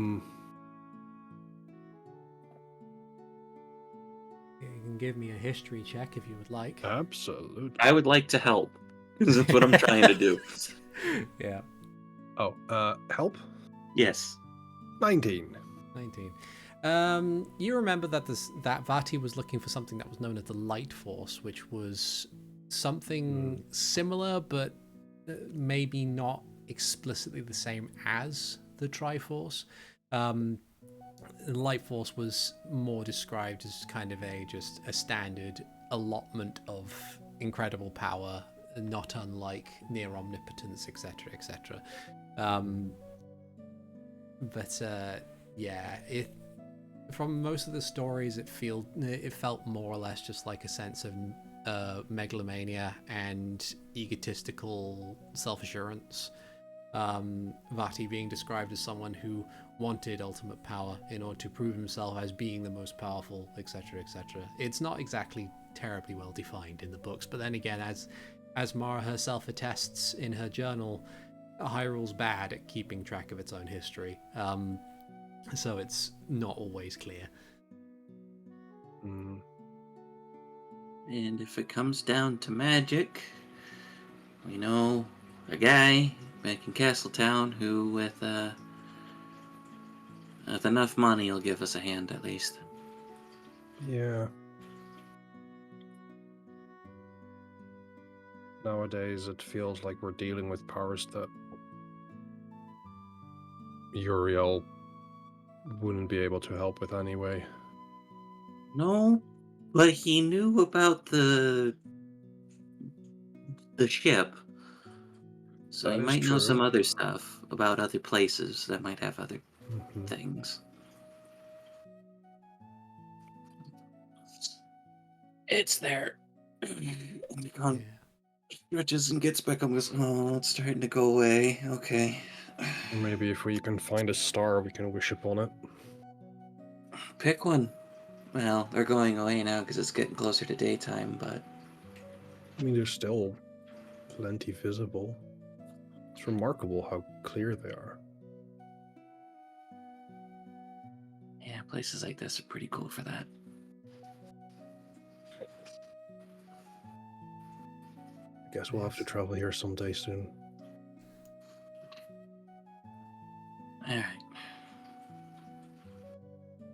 You can give me a history check if you would like. Absolutely. I would like to help, because that's what I'm trying to do. Yeah. Oh, help? Yes. 19. 19. You remember that that Vati was looking for something that was known as the Light Force, which was something similar, but maybe not explicitly the same as the Triforce. The Light Force was more described as kind of just a standard allotment of incredible power, not unlike near omnipotence, etc., etc. Yeah, from most of the stories, it felt more or less just like a sense of megalomania and egotistical self-assurance. Vati being described as someone who wanted ultimate power in order to prove himself as being the most powerful, etc., etc. It's not exactly terribly well defined in the books, but then again, as Mara herself attests in her journal, Hyrule's bad at keeping track of its own history, so it's not always clear. Mm. And if it comes down to magic, we know a guy back in Castletown who, with enough money, will give us a hand at least. Yeah. Nowadays, it feels like we're dealing with powers that Uriel wouldn't be able to help with anyway. No, but he knew about the ship, so That he is might know true. some other stuff about other places that might have other things. It's there. Yeah. Stretches and gets back up and goes, oh, it's starting to go away. Okay. Maybe if we can find a star, we can wish upon it. Pick one. Well, they're going away now because it's getting closer to daytime, but... I mean, they're still plenty visible. It's remarkable how clear they are. Yeah, places like this are pretty cool for that. I guess we'll have to travel here someday soon. Alright.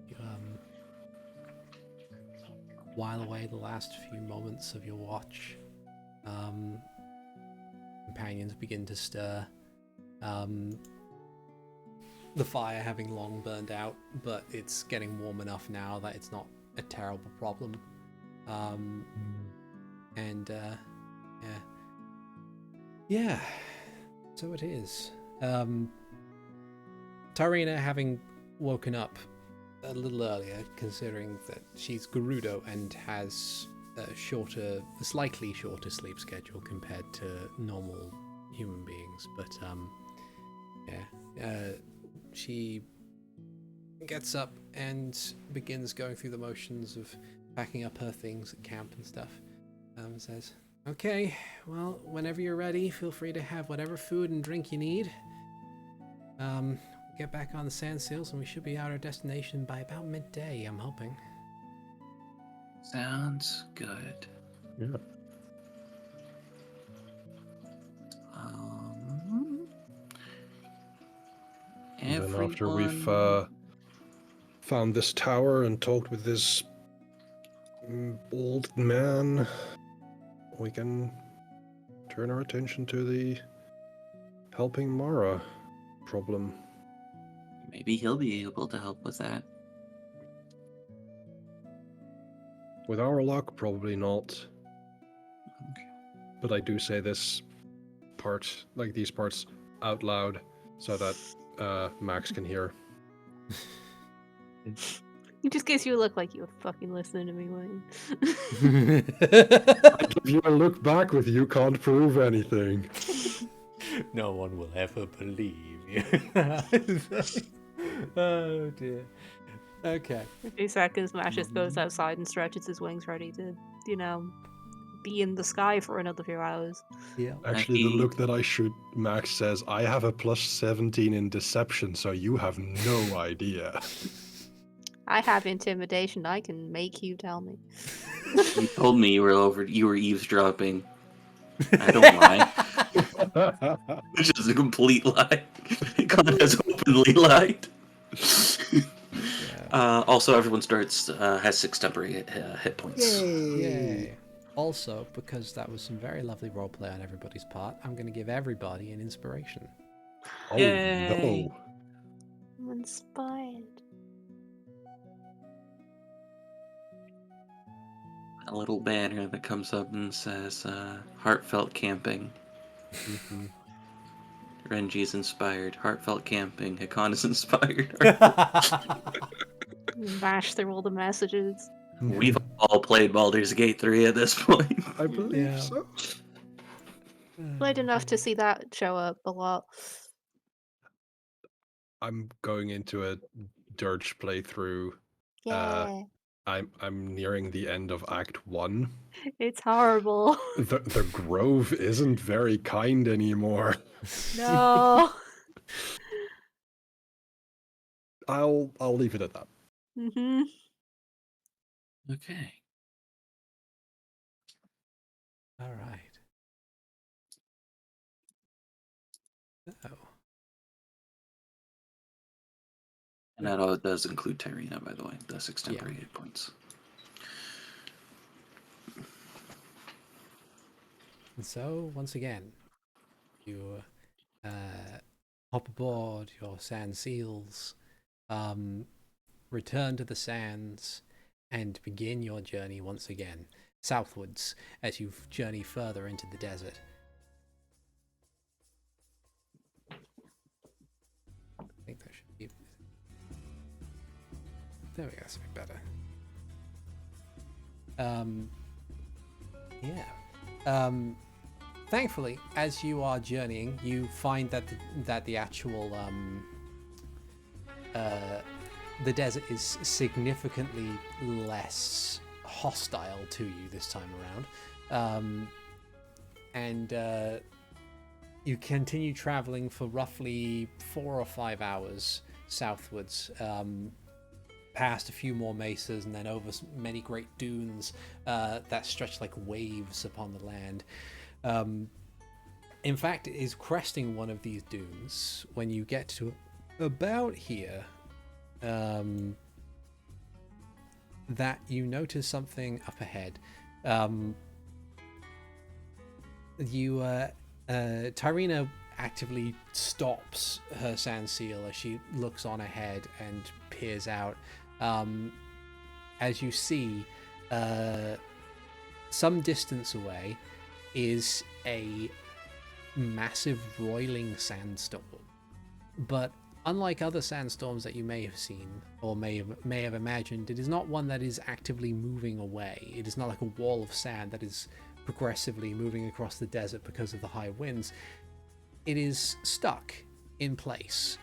You, while away the last few moments of your watch, companions begin to stir. The fire having long burned out, but it's getting warm enough now that it's not a terrible problem. Yeah, so it is. Tyrina, having woken up a little earlier, considering that she's Gerudo and has a slightly shorter sleep schedule compared to normal human beings, but she gets up and begins going through the motions of packing up her things at camp and stuff. Says, okay, well, whenever you're ready, feel free to have whatever food and drink you need. Get back on the sand seals and we should be at our destination by about midday, I'm hoping. Sounds good. Yeah. And then after we've found this tower and talked with this old man, we can turn our attention to the helping Mara problem. Maybe he'll be able to help with that. With our luck, probably not. Okay. But I do say this part, like these parts, out loud so that Max can hear. Just in case you look like you were fucking listening to me, Wayne. I give you a look back with you can't prove anything. No one will ever believe you. Oh dear. Okay. In a few seconds, Mash just goes outside and stretches his wings ready to, be in the sky for another few hours. Yeah. Actually, the look that I shoot, Max says, I have a plus 17 in deception, so you have no idea. I have intimidation. I can make you tell me. You told me you were eavesdropping. I don't lie. Which is a complete lie. Con has openly lied. Also, everyone has 6 temporary hit points. Yay. Also, because that was some very lovely roleplay on everybody's part, I'm going to give everybody an inspiration. Oh, Yay. no. I'm inspired. A little banner that comes up and says, heartfelt camping. Mm-hmm. Renji's inspired. Heartfelt camping. Hikan is inspired. Mash through all the messages. We've all played Baldur's Gate 3 at this point. I believe Yeah. so. Played enough to see that show up a lot. I'm going into a dirge playthrough. Yeah, I'm nearing the end of Act 1. it's horrible. The grove isn't very kind anymore. No. I'll leave it at that. Mm-hmm. Okay. All right. Oh. And that all does include Tyrina, by the way. That's extemporary hit points. And so, once again, you hop aboard your sand seals, return to the sands, and begin your journey once again southwards as you journey further into the desert. I think that should be... There we go, that's a bit better. Thankfully, as you are journeying, you find that the actual the desert is significantly less hostile to you this time around, and you continue traveling for roughly 4 or 5 hours southwards, past a few more mesas and then over many great dunes that stretch like waves upon the land. In fact, it is cresting one of these dunes when you get to about here that you notice something up ahead. Tyrina actively stops her sand seal as she looks on ahead and peers out. As you see, some distance away is a massive roiling sandstorm. But unlike other sandstorms that you may have seen or may have imagined, it is not one that is actively moving away. It is not like a wall of sand that is progressively moving across the desert because of the high winds. It is stuck in place,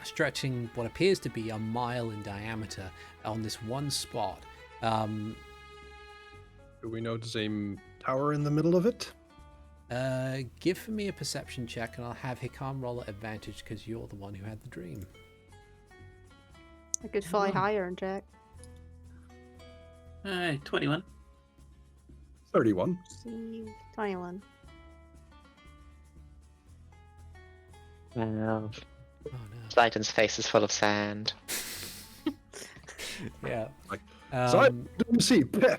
stretching what appears to be a mile in diameter on this one spot. Do we notice a tower in the middle of it? Give me a perception check, and I'll have Hikan roll at advantage because you're the one who had the dream. I could fly higher and check. 21. 31. See, 21. Wow. Oh no. Zaiden's face is full of sand. Yeah. So I didn't see. Yeah.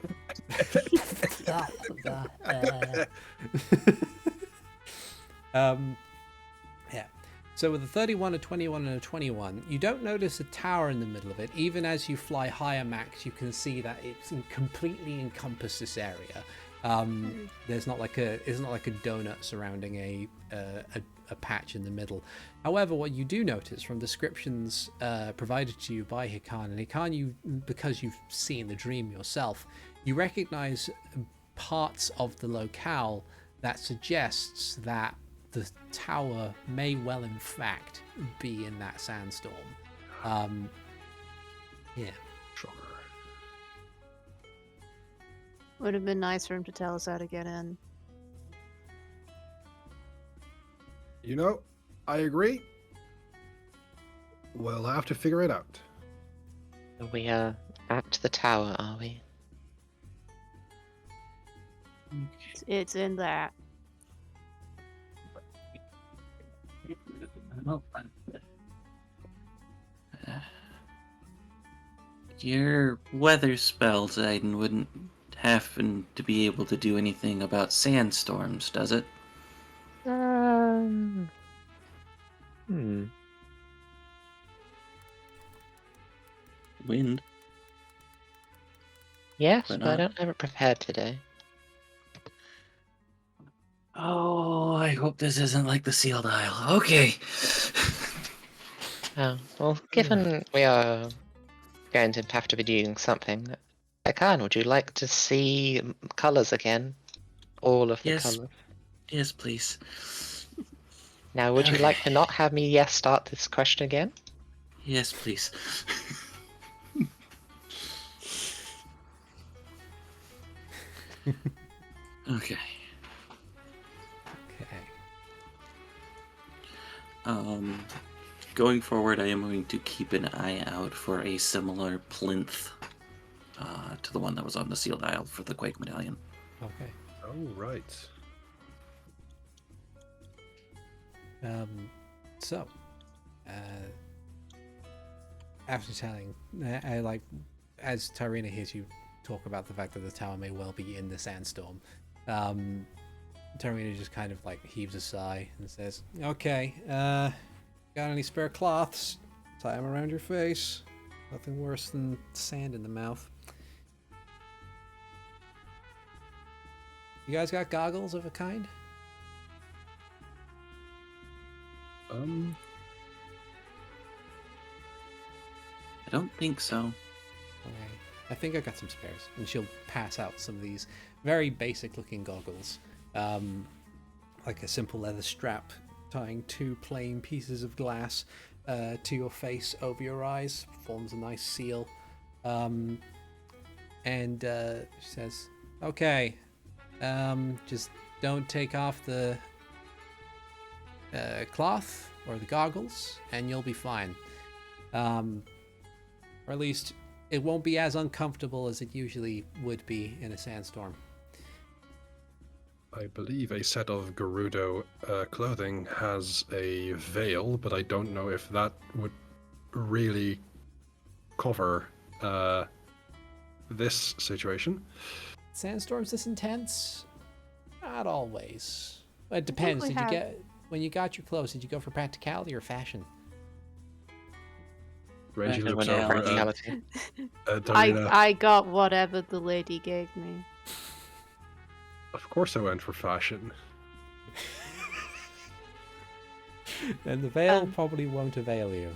So with a 31, a 21, and a 21, you don't notice a tower in the middle of it. Even as you fly higher, Max, you can see that it's completely encompassed this area. It's not like a donut surrounding a patch in the middle. However, what you do notice from descriptions provided to you by Hikan, and Hikan, you, because you've seen the dream yourself, you recognize parts of the locale that suggests that the tower may well in fact be in that sandstorm. Yeah. Shocker. Would have been nice for him to tell us how to get in. You know, I agree. We'll have to figure it out. We are at the tower, are we? It's in that. Your weather spell, Zayden, wouldn't happen to be able to do anything about sandstorms, does it? Wind. Yes, Why but I not? don't have it prepared today. Oh, I hope this isn't like the Sealed Isle. Okay. Oh, well, given we are going to have to be doing something, Akan, would you like to see colours again? All of the Yes. colours? Yes, please. Now, would you like to not have me start this question again? Yes, please. Okay. Okay. Going forward, I am going to keep an eye out for a similar plinth to the one that was on the sealed isle for the Quake Medallion. Okay. Oh, right. So, after telling, as Tyrina hears you talk about the fact that the tower may well be in the sandstorm, Tyrina just kind of like heaves a sigh and says, "Okay, got any spare cloths? Tie them around your face. Nothing worse than sand in the mouth. You guys got goggles of a kind?" I don't think so. Okay. I think I got some spares, and she'll pass out some of these very basic-looking goggles, like a simple leather strap tying two plain pieces of glass to your face over your eyes, forms a nice seal. And she says, "Okay, just don't take off the cloth or the goggles, and you'll be fine. Or at least it won't be as uncomfortable as it usually would be in a sandstorm." I believe a set of Gerudo clothing has a veil, but I don't know if that would really cover this situation. Sandstorms this intense? Not always. It depends. we Did you have- get when you got your clothes? Did you go for practicality or fashion? Renji looks Everyone over else. Reality. at Tyrina. I got whatever the lady gave me. Of course I went for fashion. Then the veil probably won't avail you.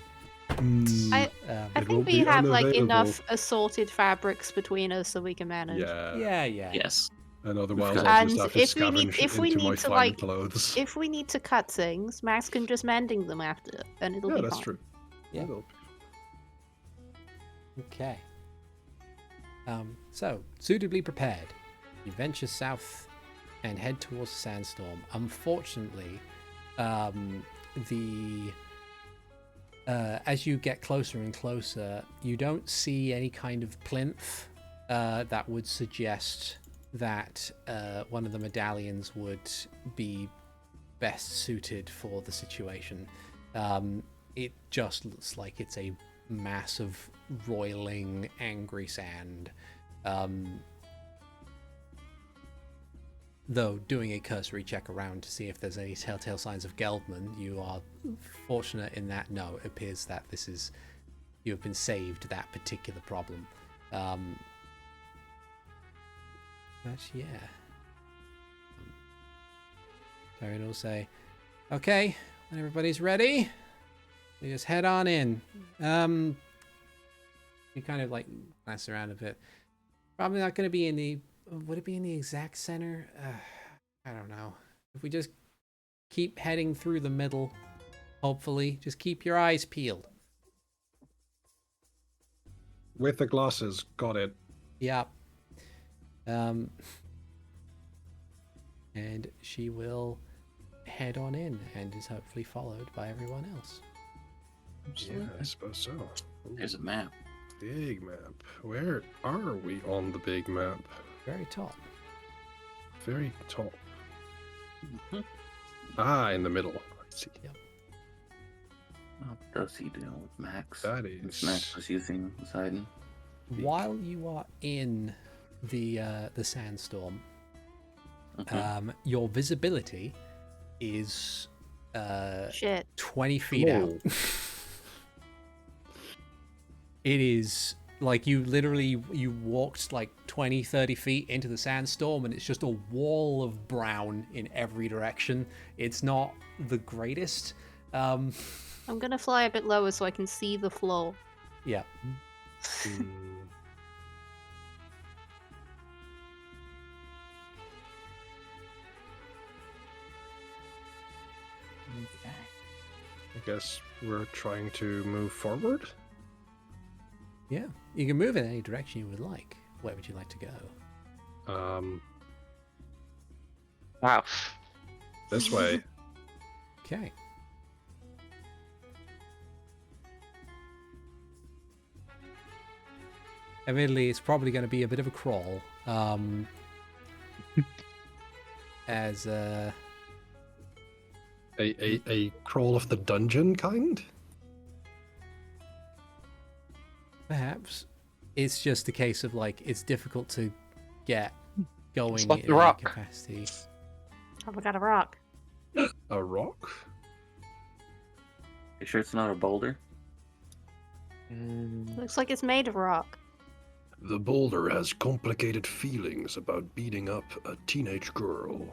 I It think won't we be have like unavailable. enough assorted fabrics between us so we can manage. Yeah. Yeah. Yes. And otherwise got- I'll And just have to if we need- scavenge if we into my need to, fine like, clothes. If we need to cut things, Max can just mending them after, and it'll Yeah, be that's fine. true. Yeah. It'll- Okay. So, suitably prepared, you venture south and head towards the sandstorm. Unfortunately, as you get closer and closer, you don't see any kind of plinth that would suggest that one of the medallions would be best suited for the situation. It just looks like it's a mass of roiling, angry sand. Though doing a cursory check around to see if there's any telltale signs of Geldman, you are fortunate in that no, it appears that you have been saved that particular problem. But yeah. Tyrina will say, "Okay, when everybody's ready, we just head on in." You kind of like glance around a bit. Probably not going to be in the. Would it be in the exact center? I don't know. If we just keep heading through the middle, hopefully, just keep your eyes peeled. With the glasses, got it. Yep. And she will head on in and is hopefully followed by everyone else. Yeah, I suppose so. Ooh, There's a map. big map. Where are we on the big map? Very top. Very top. Mm-hmm. Ah, in the middle. Let's see. What does he do with Max? That Which is. Max was using Poseidon. While you are in the sandstorm, your visibility is Shit. 20 feet out. Whoa. It is like you walked like 20, 30 feet into the sandstorm and it's just a wall of brown in every direction. It's not the greatest. I'm gonna fly a bit lower so I can see the floor. Yeah. Hmm. guess we're trying to move forward. Yeah, you can move in any direction you would like. Where would you like to go? Wow. This way. Okay. Admittedly, it's probably going to be a bit of a crawl. As A crawl of the dungeon kind? perhaps it's just a case of like it's difficult to get going Spot in the any rock. capacity. Oh, we got a rock. A rock? You sure it's not a boulder? Looks like it's made of rock. The boulder has complicated feelings about beating up a teenage girl.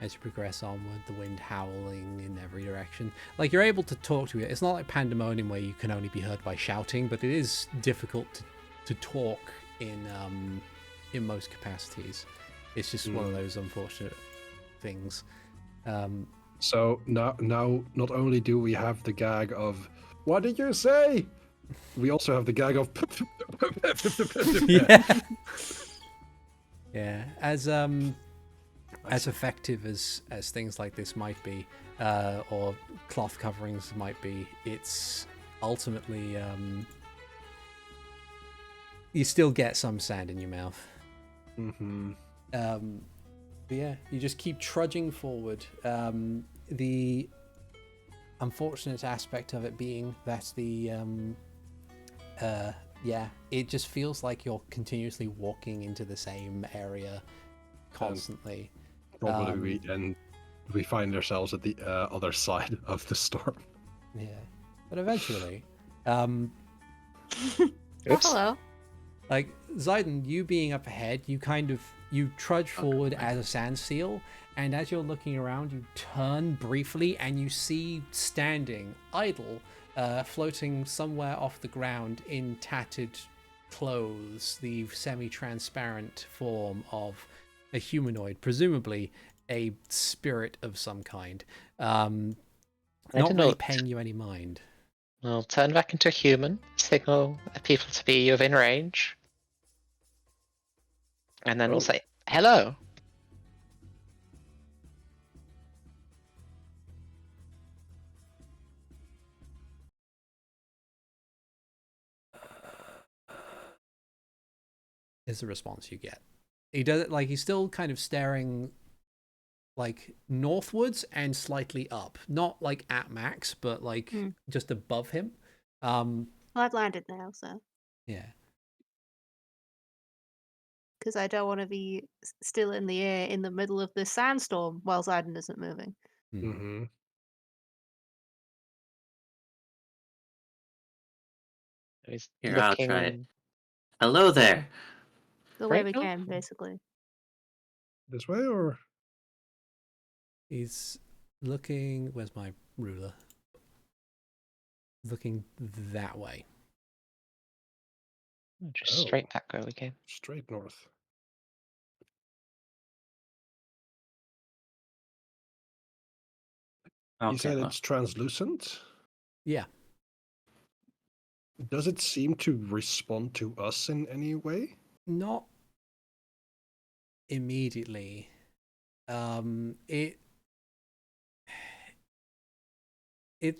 As you progress onward, the wind howling in every direction. Like, you're able to talk to it. It's not like Pandemonium where you can only be heard by shouting, but it is difficult to talk in most capacities. It's just one of those unfortunate things. So now not only do we have the gag of, what did you say? We also have the gag of Yeah. Yeah. As effective as things like this might be, or cloth coverings might be, it's ultimately you still get some sand in your mouth. Mm-hmm. But yeah, you just keep trudging forward. The unfortunate aspect of it being that it just feels like you're continuously walking into the same area constantly. Probably we find ourselves at the other side of the storm. Yeah, but eventually, Oh, hello. like Zayden, you being up ahead, you trudge forward as a sand seal, and as you're looking around, you turn briefly and you see standing idle, floating somewhere off the ground in tattered clothes, the semi-transparent form of a humanoid, presumably a spirit of some kind. Not really paying you any mind. I'll turn back into a human, signal people to be within range, and then we'll say, hello. Is the response you get. He does it like he's still kind of staring like northwards and slightly up, not like at max, but like just above him. Well, I've landed now, so Yeah. because I don't want to be still in the air in the middle of this sandstorm while Zayden isn't moving. Mm-hmm. He's Here, I'll try it. looking Hello there. The way we Rachel? can, basically. This way or? He's looking. Where's my ruler? Looking that way. just straight back where we came. Straight north. Okay, You said well, it's translucent? Yeah. Does it seem to respond to us in any way? Not immediately. It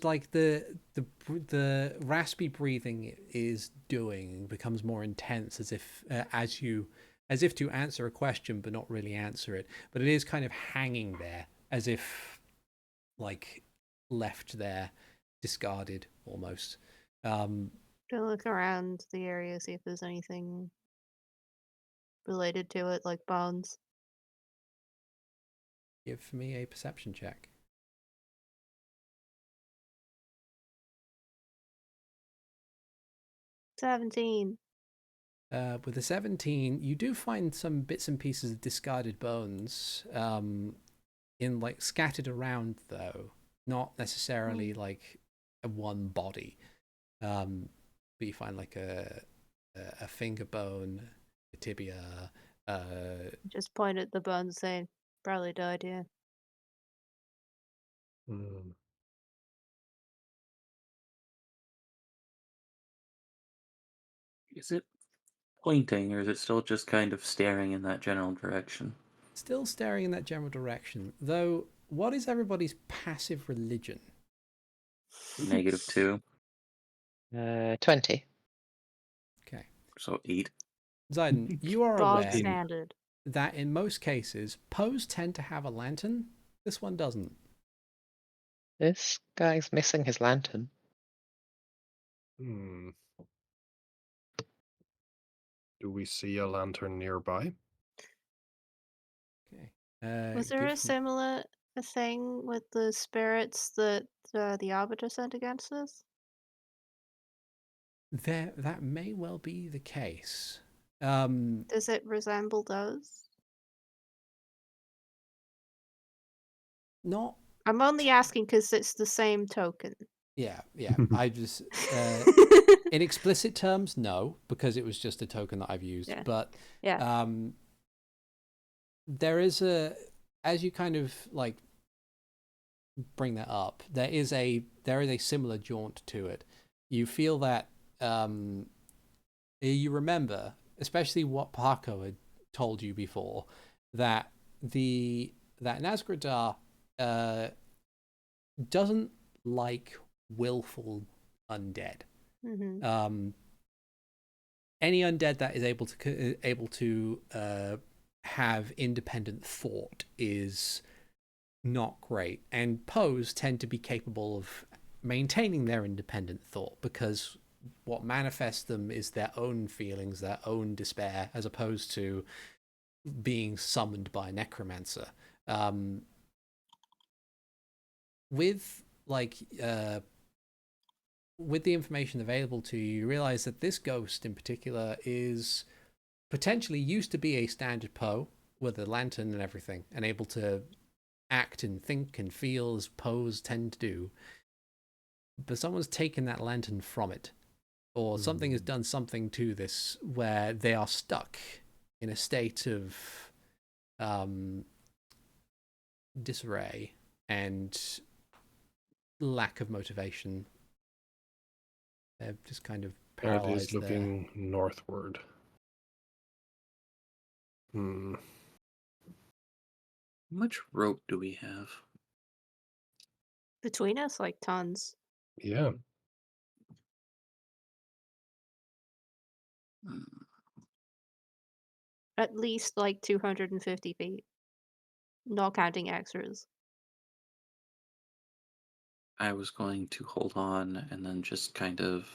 like the raspy breathing is doing becomes more intense as if to answer a question but not really answer it, but it is kind of hanging there as if like left there, discarded almost. Gonna look around the area, see if there's anything related to it, like bones. Give me a perception check. 17. With a 17, you do find some bits and pieces of discarded bones, in like scattered around though, not necessarily like a one body. But you find like a finger bone, a tibia. Just point at the bones, saying, Probably died, yeah. Hmm. Is it pointing, or is it still just kind of staring in that general direction? Still staring in that general direction. Though, what is everybody's passive religion? -2, 20. Okay. so 8. Zaiden, you are Bog aware standard. that in most cases, Poes tend to have a lantern. This one doesn't. This guy's missing his lantern. Hmm. Do we see a lantern nearby? Okay. Was there a similar thing with the spirits that the Arbiter sent against us? That may well be the case. Does it resemble those? Not. I'm only asking because it's the same token. Yeah. I just. In explicit terms, no, because it was just a token that I've used. Yeah. But Yeah. there is as you kind of like bring that up, there is a similar jaunt to it. You feel that you remember, especially what Paco had told you before, that Nazgradar doesn't like willful undead. Mm-hmm. Any undead that is able to have independent thought is not great, and Poes tend to be capable of maintaining their independent thought because what manifests them is their own feelings, their own despair, as opposed to being summoned by a necromancer. With the information available to you, you realize that this ghost in particular is potentially used to be a standard Poe with a lantern and everything, and able to act and think and feel as Poes tend to do. But someone's taken that lantern from it, or something has done something to this where they are stuck in a state of disarray and lack of motivation. They're just kind of It paralyzed is looking northward. Hmm. How much rope do we have? Between us, like tons. Yeah. Hmm. At least like 250 feet. Not counting extras. I was going to hold on and then just kind of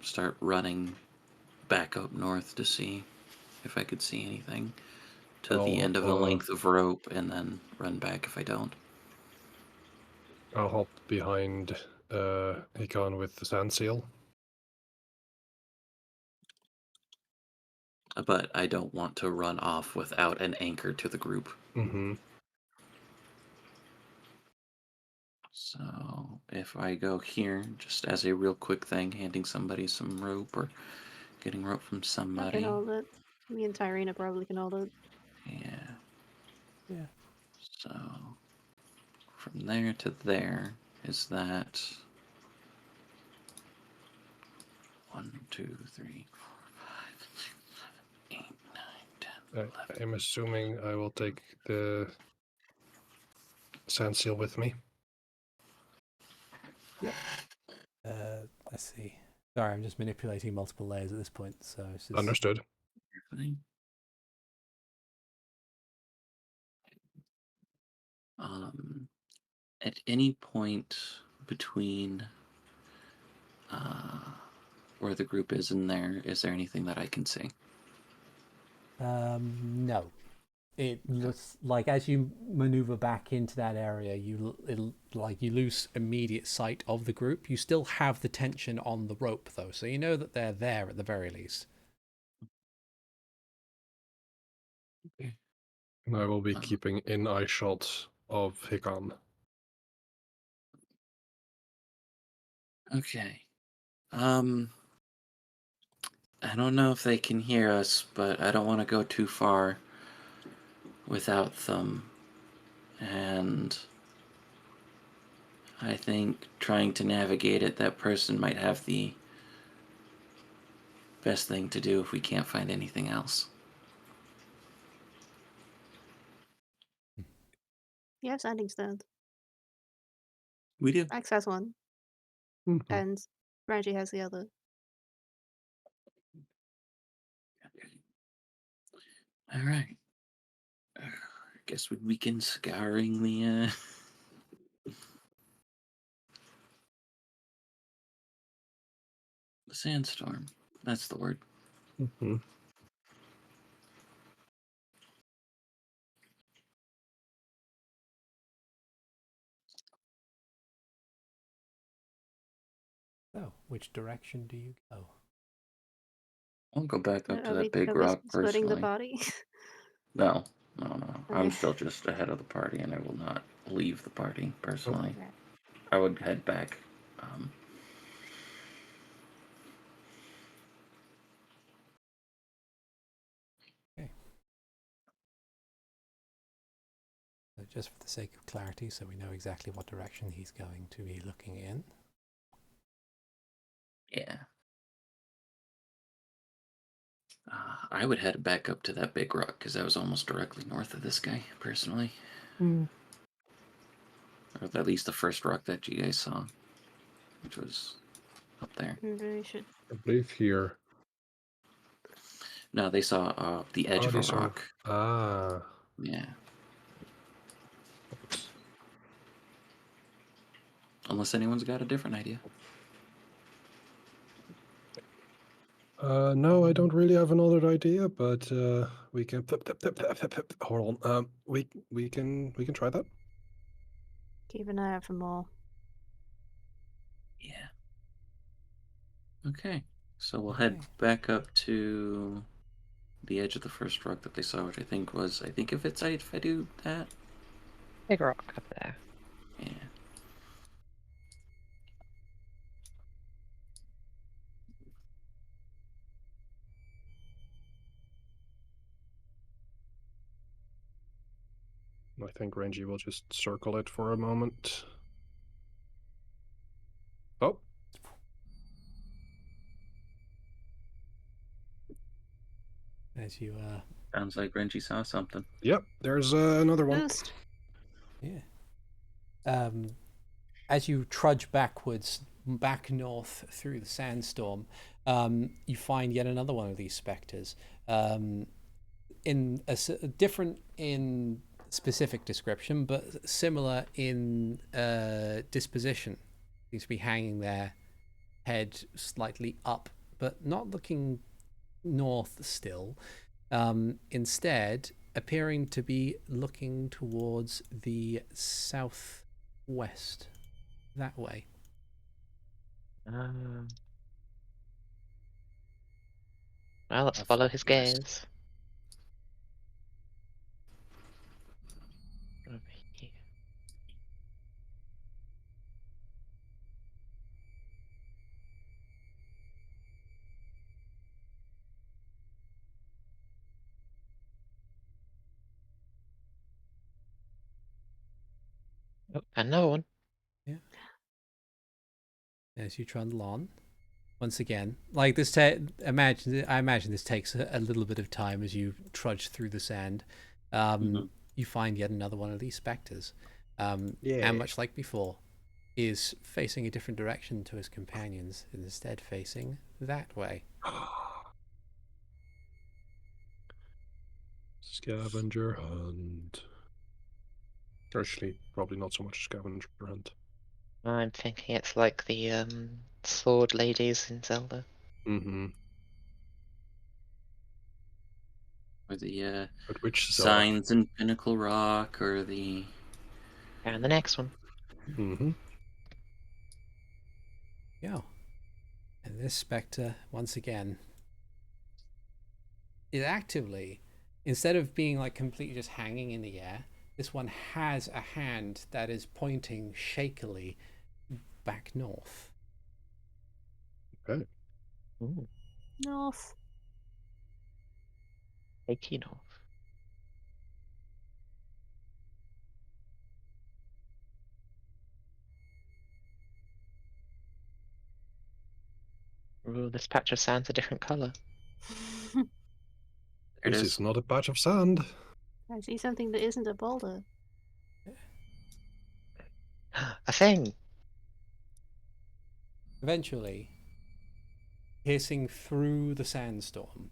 start running back up north to see if I could see anything to the end of the length of rope, and then run back if I don't. I'll hop behind Hikan with the sand seal. But I don't want to run off without an anchor to the group. Mm-hmm. So if I go here, just as a real quick thing, handing somebody some rope or getting rope from I somebody. can hold it. Me and Tyrina probably can hold it. Yeah. So from there to there is that 1, 2, 3, 4, 5, 6, 7, 8, 9, 10, 11. I'm assuming I will take the sand seal with me. Yep. Let's see. Sorry, I'm just manipulating multiple layers at this point, so it's just... Understood. At any point between where the group is in there, is there anything that I can see? No. It looks like as you maneuver back into that area, you lose immediate sight of the group. You still have the tension on the rope, though, so you know that they're there at the very least. Okay. And I will be keeping in eye shot of Hikan. Okay. I don't know if they can hear us, but I don't want to go too far. without them. And I think trying to navigate it, that person might have the best thing to do if we can't find anything else. You have sanding stones. We do. Max has one, Mhm. and Renji has the other. All right. I guess we begin scouring the sandstorm. That's the word. Mhm. So, which direction do you go? I'll go back up to that big Are we rock splitting the personally. party? No. I'm Okay. still just ahead of the party, and I will not leave the party personally. Right. I would head back. Um, Okay. So just for the sake of clarity, so we know exactly what direction he's going to be looking in. yeah. I would head back up to that big rock because I was almost directly north of this guy, personally. Or at least the first rock that you guys saw, which was up there. Maybe we should. I believe here. No, they saw the edge Oh, of a these are. rock. Ah. Yeah. Unless anyone's got a different idea. No, I don't really have another idea, but we can. Hold on. We can try that. Keep an eye out for more. Yeah. Okay. So we'll head Okay. back up to the edge of the first rock that they saw, which I think if I do that. Big rock up there. Yeah. I think Renji will just circle it for a moment. Oh. As you Sounds like Renji saw something. Yep. There's another one. Boost. yeah. As you trudge backwards, back north through the sandstorm, you find yet another one of these specters. In different in specific description, but similar in disposition. Seems to be hanging there, head slightly up, but not looking north still. Instead, appearing to be looking towards the southwest, that way. Well, let's follow his gaze. Over here. Oh, another one. Yeah. As you trundle on, once again, like this. I imagine this takes a little bit of time as you trudge through the sand. You find yet another one of these specters, and much like before, is facing a different direction to his companions, instead facing that way. Scavenger hunt. Actually, probably not so much scavenger hunt. I'm thinking it's like the sword ladies in Zelda. Mm-hmm. Or the But which Zelda? signs in Pinnacle Rock, or the... And the next one. Mm-hmm. Yeah. And this specter, once again, is actively, instead of being like completely just hanging in the air, this one has a hand that is pointing shakily back north. Okay. Ooh, North. taking off. Ooh, this patch of sand's a different color. There it This is. is not a patch of sand. I see something that isn't a boulder. A thing! Eventually, piercing through the sandstorm,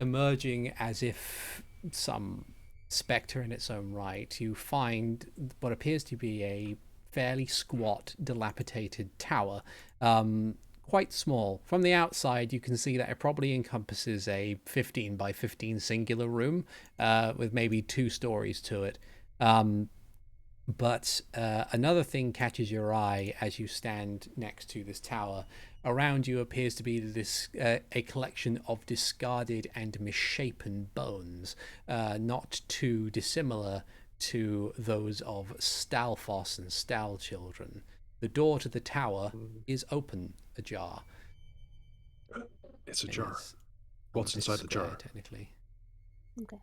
emerging as if some spectre in its own right, you find what appears to be a fairly squat, dilapidated tower. Quite small. From the outside, you can see that it probably encompasses a 15 by 15 singular room with maybe 2 stories to it. But another thing catches your eye as you stand next to this tower. Around you appears to be this a collection of discarded and misshapen bones, not too dissimilar to those of Stalfos and Stal children. The door to the tower is open, ajar. It's a It jar. is on What's this inside the square, jar? technically. Okay.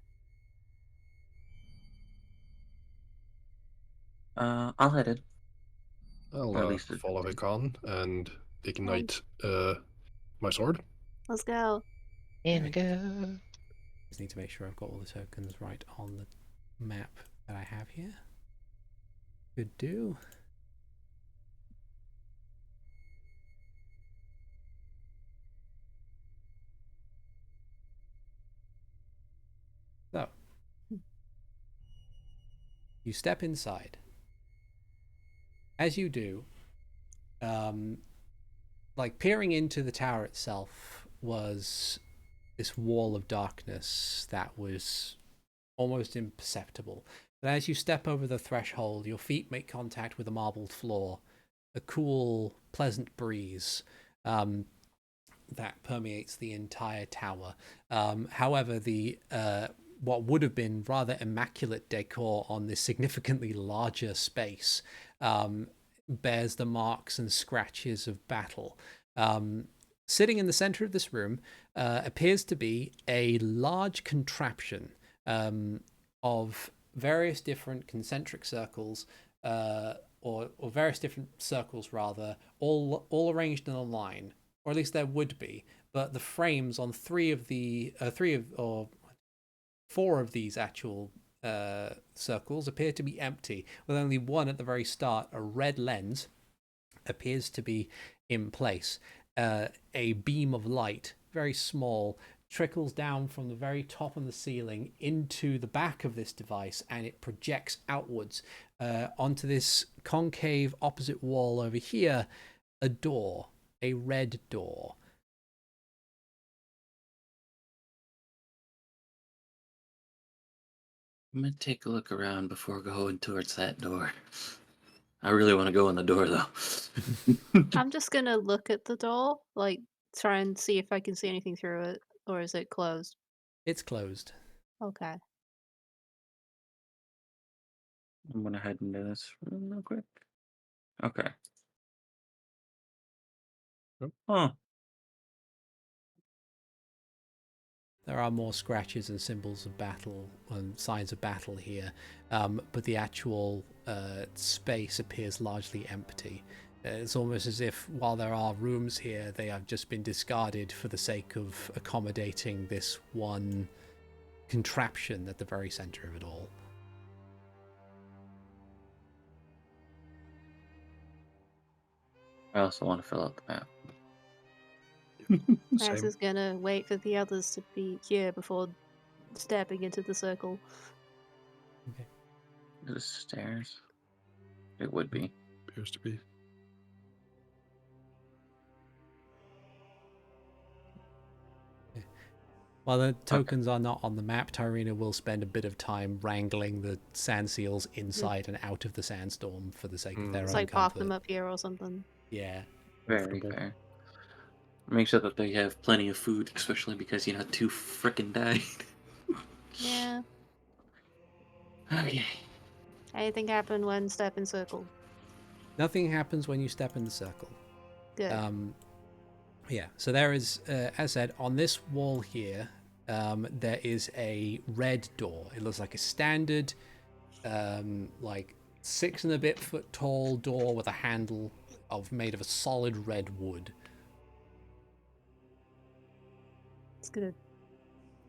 I'll head in. I'll Or at least follow Hikan and ignite my sword. Let's go. In we go. Just need to make sure I've got all the tokens right on the map that I have here. Good do. So, you step inside. As you do, like peering into the tower itself was this wall of darkness that was almost imperceptible. But as you step over the threshold, your feet make contact with a marbled floor, a cool, pleasant breeze that permeates the entire tower. However, the what would have been rather immaculate decor on this significantly larger space bears the marks and scratches of battle. Sitting in the center of this room appears to be a large contraption of various different concentric circles, or various different circles rather, all arranged in a line, or at least there would be. But the frames on four of these actual circles appear to be empty, with only one at the very start. A red lens appears to be in place. A beam of light, very small, trickles down from the very top of the ceiling into the back of this device, and it projects outwards onto this concave opposite wall over here. A door, a red door. I'm gonna take a look around before going towards that door. I really want to go in the door though. I'm just gonna look at the door, like try and see if I can see anything through it, or is it closed? It's closed. Okay. I'm gonna head into this room real quick. Okay. Yep. Huh. There are more scratches and symbols of battle and signs of battle here, but the actual space appears largely empty. It's almost as if while there are rooms here, they have just been discarded for the sake of accommodating this one contraption at the very center of it all. I also want to fill out the map. Raz Same. is gonna wait for the others to be here before stepping into the circle. Is it stairs? It would be. Appears to be. While the tokens are not on the map, Tyrina will spend a bit of time wrangling the sand seals inside and out of the sandstorm for the sake of their It's own like park comfort. them up here or something. Yeah. Very Comfortable. fair. Make sure that they have plenty of food, especially because, 2 frickin' died. Yeah. Okay. Anything happen when step in circle? Nothing happens when you step in the circle. Good. Yeah, so there is, as said, on this wall here, there is a red door. It looks like a standard, like 6 and a bit foot tall door with a handle made of a solid red wood. Just gonna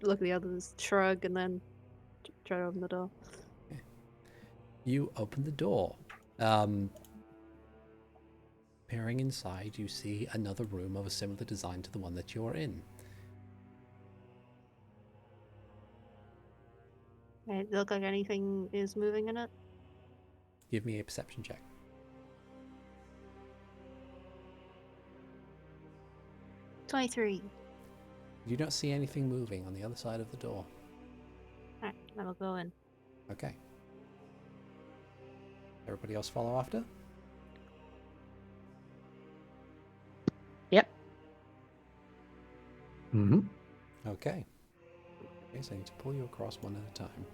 look at the others, shrug, and then try to open the door. You open the door. Peering inside, you see another room of a similar design to the one that you're in. It look like anything is moving in it? Give me a perception check. 23. You don't see anything moving on the other side of the door. Alright, then we'll go in. Okay. Everybody else follow after? Yep. Mm-hmm. Okay. Okay, so I need to pull you across one at a time.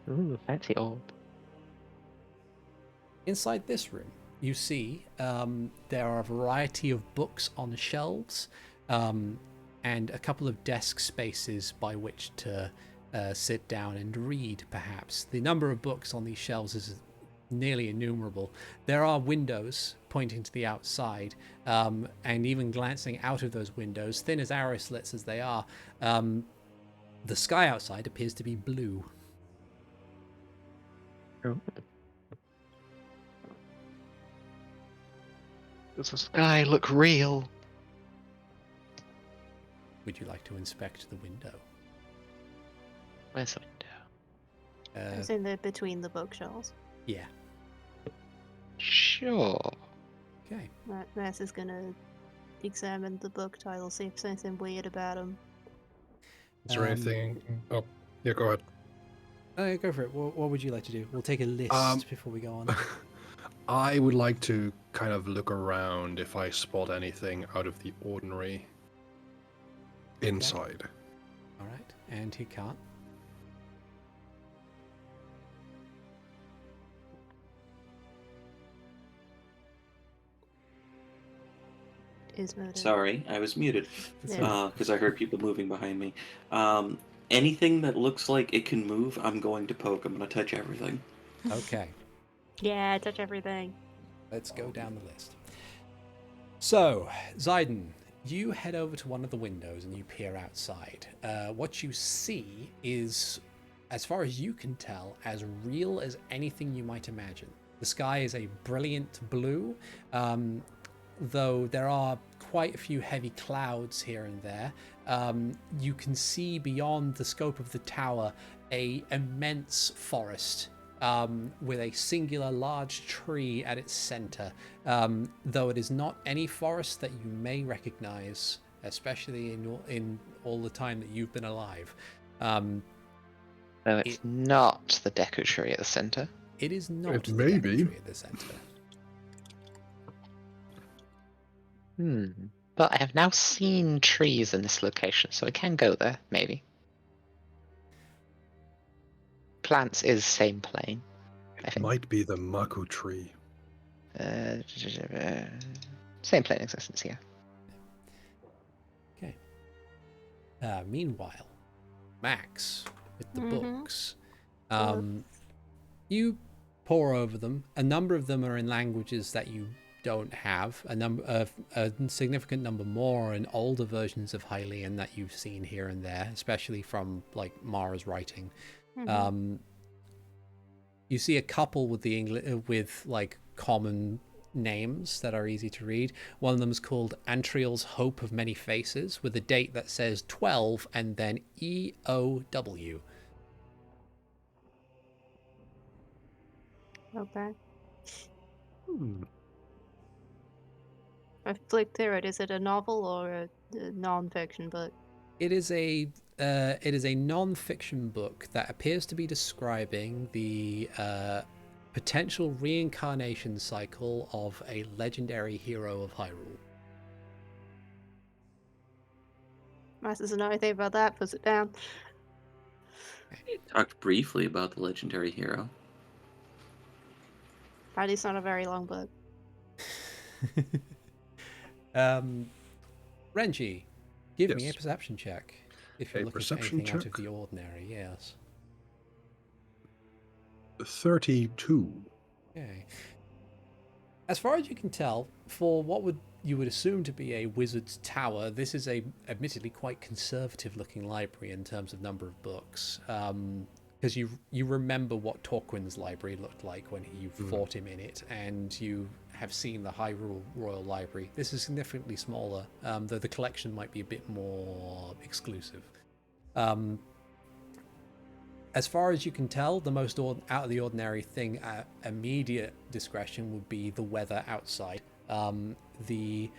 Ooh, fancy orb. Inside this room, you see there are a variety of books on the shelves and a couple of desk spaces by which to sit down and read, perhaps. The number of books on these shelves is nearly innumerable. There are windows pointing to the outside, and even glancing out of those windows, thin as arrow slits as they are, the sky outside appears to be blue. Oh. Does the sky look real? Would you like to inspect the window? Where's the window? It's in the between the bookshelves. Yeah. Sure. Okay. Mass is gonna examine the book title, see if there's anything weird about them. Is there anything? Oh, yeah, go ahead. Go for it. What would you like to do? We'll take a list before we go on. I would like to kind of look around if I spot anything out of the ordinary inside. All right. And he can't. Is murdered. Sorry, I was muted Yeah. because I heard people moving behind me. Anything that looks like it can move, I'm going to poke. I'm going to touch everything. Okay. Yeah, touch everything. Let's go down the list. So, Zayden, you head over to one of the windows and you peer outside. What you see is, as far as you can tell, as real as anything you might imagine. The sky is a brilliant blue, though there are quite a few heavy clouds here and there. You can see beyond the scope of the tower an immense forest with a singular large tree at its center, though it is not any forest that you may recognize, especially in all the time that you've been alive. No, it's not the Deku tree at the center. It is not It the may Deku be. tree at the center. But I have now seen trees in this location, so I can go there, maybe. Plants is same plane, I It think. might be the Maku tree. Same plane existence, yeah. Okay. Meanwhile, Max, with the books, you pore over them. A number of them are in languages that you don't have. A significant number more are in older versions of Hylian that you've seen here and there, especially from like Mara's writing. You see a couple with with like common names that are easy to read. One of them is called Antriel's Hope of Many Faces, with a date that says 12 and then EOW. Okay. I flicked through it. Is it a novel or a non-fiction book? It is a non-fiction book that appears to be describing the potential reincarnation cycle of a legendary hero of Hyrule. Mass doesn't know anything about that. Puts it down. Talked briefly about the legendary hero. Apparently it's not a very long book. Renji, give me a Yes. perception check if you're A looking for perception anything out of check? the ordinary. Yes. 32. Okay. As far as you can tell, for what you would assume to be a wizard's tower, this is a admittedly quite conservative-looking library in terms of number of books. Because you remember what Torquin's library looked like when you fought him in it, and you have seen the Hyrule Royal Library. This is significantly smaller, though the collection might be a bit more exclusive. As far as you can tell, the most out of the ordinary thing at immediate discretion would be the weather outside. The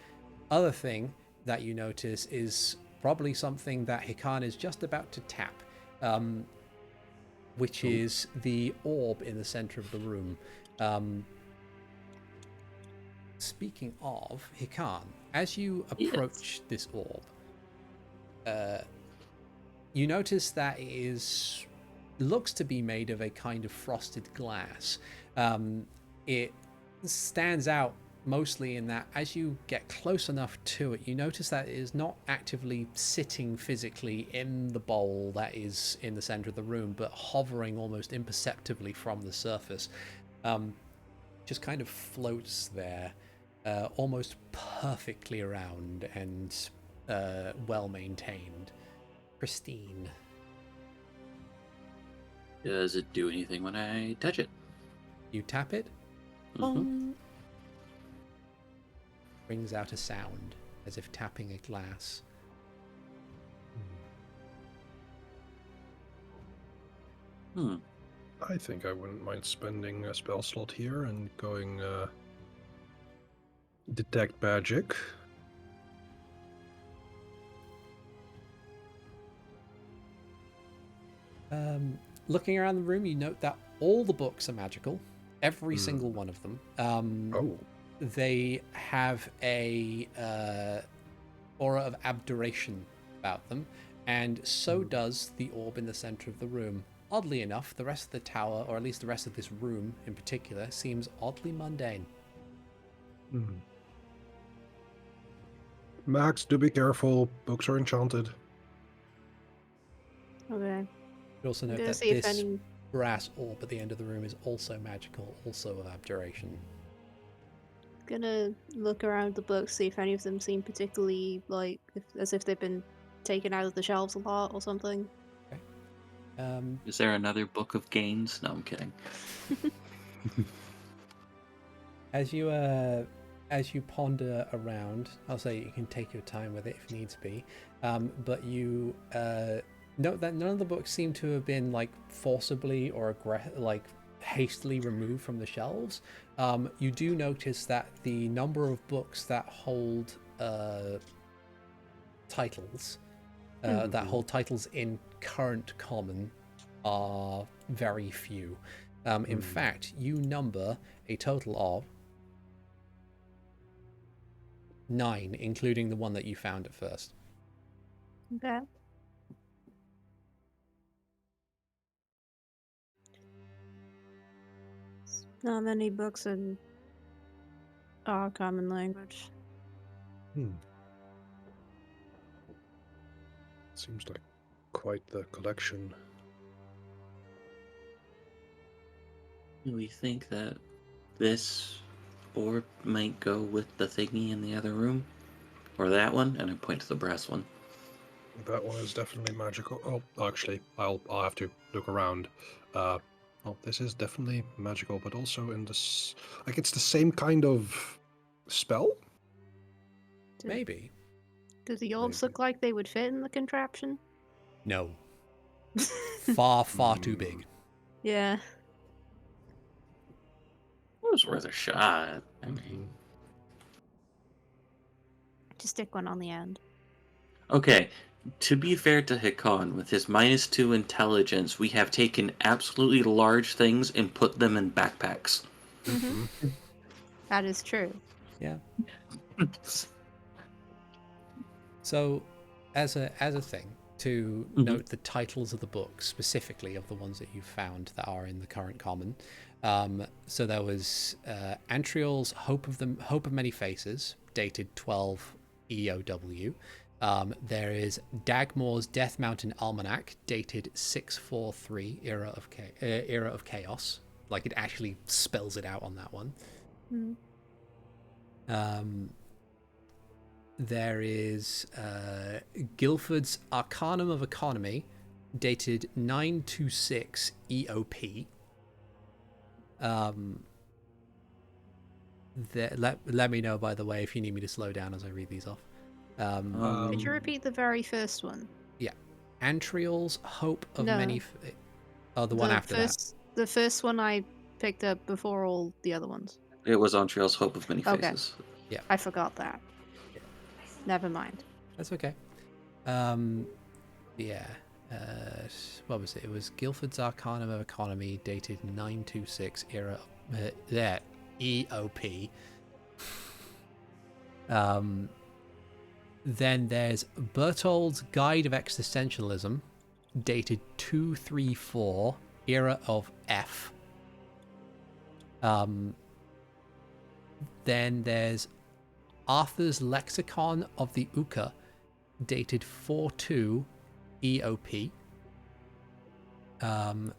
other thing that you notice is probably something that Hikan is just about to tap, which is the orb in the center of the room. Speaking of Hikan, as you approach this orb, you notice that it looks to be made of a kind of frosted glass. It stands out mostly in that as you get close enough to it, you notice that it is not actively sitting physically in the bowl that is in the center of the room, but hovering almost imperceptibly from the surface. Just kind of floats there, almost perfectly around and well maintained, pristine. Does it do anything when I touch it? You tap it, brings out a sound as if tapping a glass. I think I wouldn't mind spending a spell slot here and going detect magic. Looking around the room, you note that all the books are magical, every single one of them. They have a aura of abjuration about them, and so does the orb in the center of the room. Oddly enough, the rest of the tower, or at least the rest of this room in particular, seems oddly mundane. Max, do be careful. Books are enchanted. Okay. You also note that this brass orb at the end of the room is also magical, also of abjuration. Gonna look around the books, see if any of them seem particularly as if they've been taken out of the shelves a lot or something. Okay. Is there another book of gains? No, I'm kidding. As you ponder around, I'll say you can take your time with it if needs be, but you note that none of the books seem to have been forcibly or hastily removed from the shelves. You do notice that the number of books that hold titles in current common are very few. In fact, you number a total of 9, including the one that you found at first. Okay. Not many books in our common language. Seems like quite the collection. Do we think that this orb might go with the thingy in the other room? Or that one? And I point to the brass one. That one is definitely magical. Oh, actually, I'll have to look around. This is definitely magical, but also in this, it's the same kind of spell? Maybe. Do the orbs look like they would fit in the contraption? No. Far too big. Yeah. It was worth a shot. I mean, Just stick one on the end. okay, to be fair to Hikan, with his -2 intelligence, we have taken absolutely large things and put them in backpacks. That is true. Yeah. So, as a thing, to note the titles of the books, specifically of the ones that you found that are in the current common. So there was Antriel's Hope of Many Faces, dated 12 EOW. There is Dagmor's Death Mountain Almanac, dated 643 Era of Chaos, like it actually spells it out on that one. There is Guildford's Arcanum of Economy, dated 926 EOP. Let me know, by the way, if you need me to slow down as I read these off. Could you repeat the very first one? Yeah. Antriel's Hope of No. Many... Oh, the one after that. The first one I picked up before all the other ones. It was Antriel's Hope of Many Okay. Faces. Yeah. I forgot that. Yeah. Never mind. That's okay. Yeah. What was it? It was Guildford's Arcanum of Economy, dated 926 era. EOP. Then there's Bertold's Guide of Existentialism, dated 234 era of F. Then there's Arthur's Lexicon of the Uka, dated 42 EOP. Let's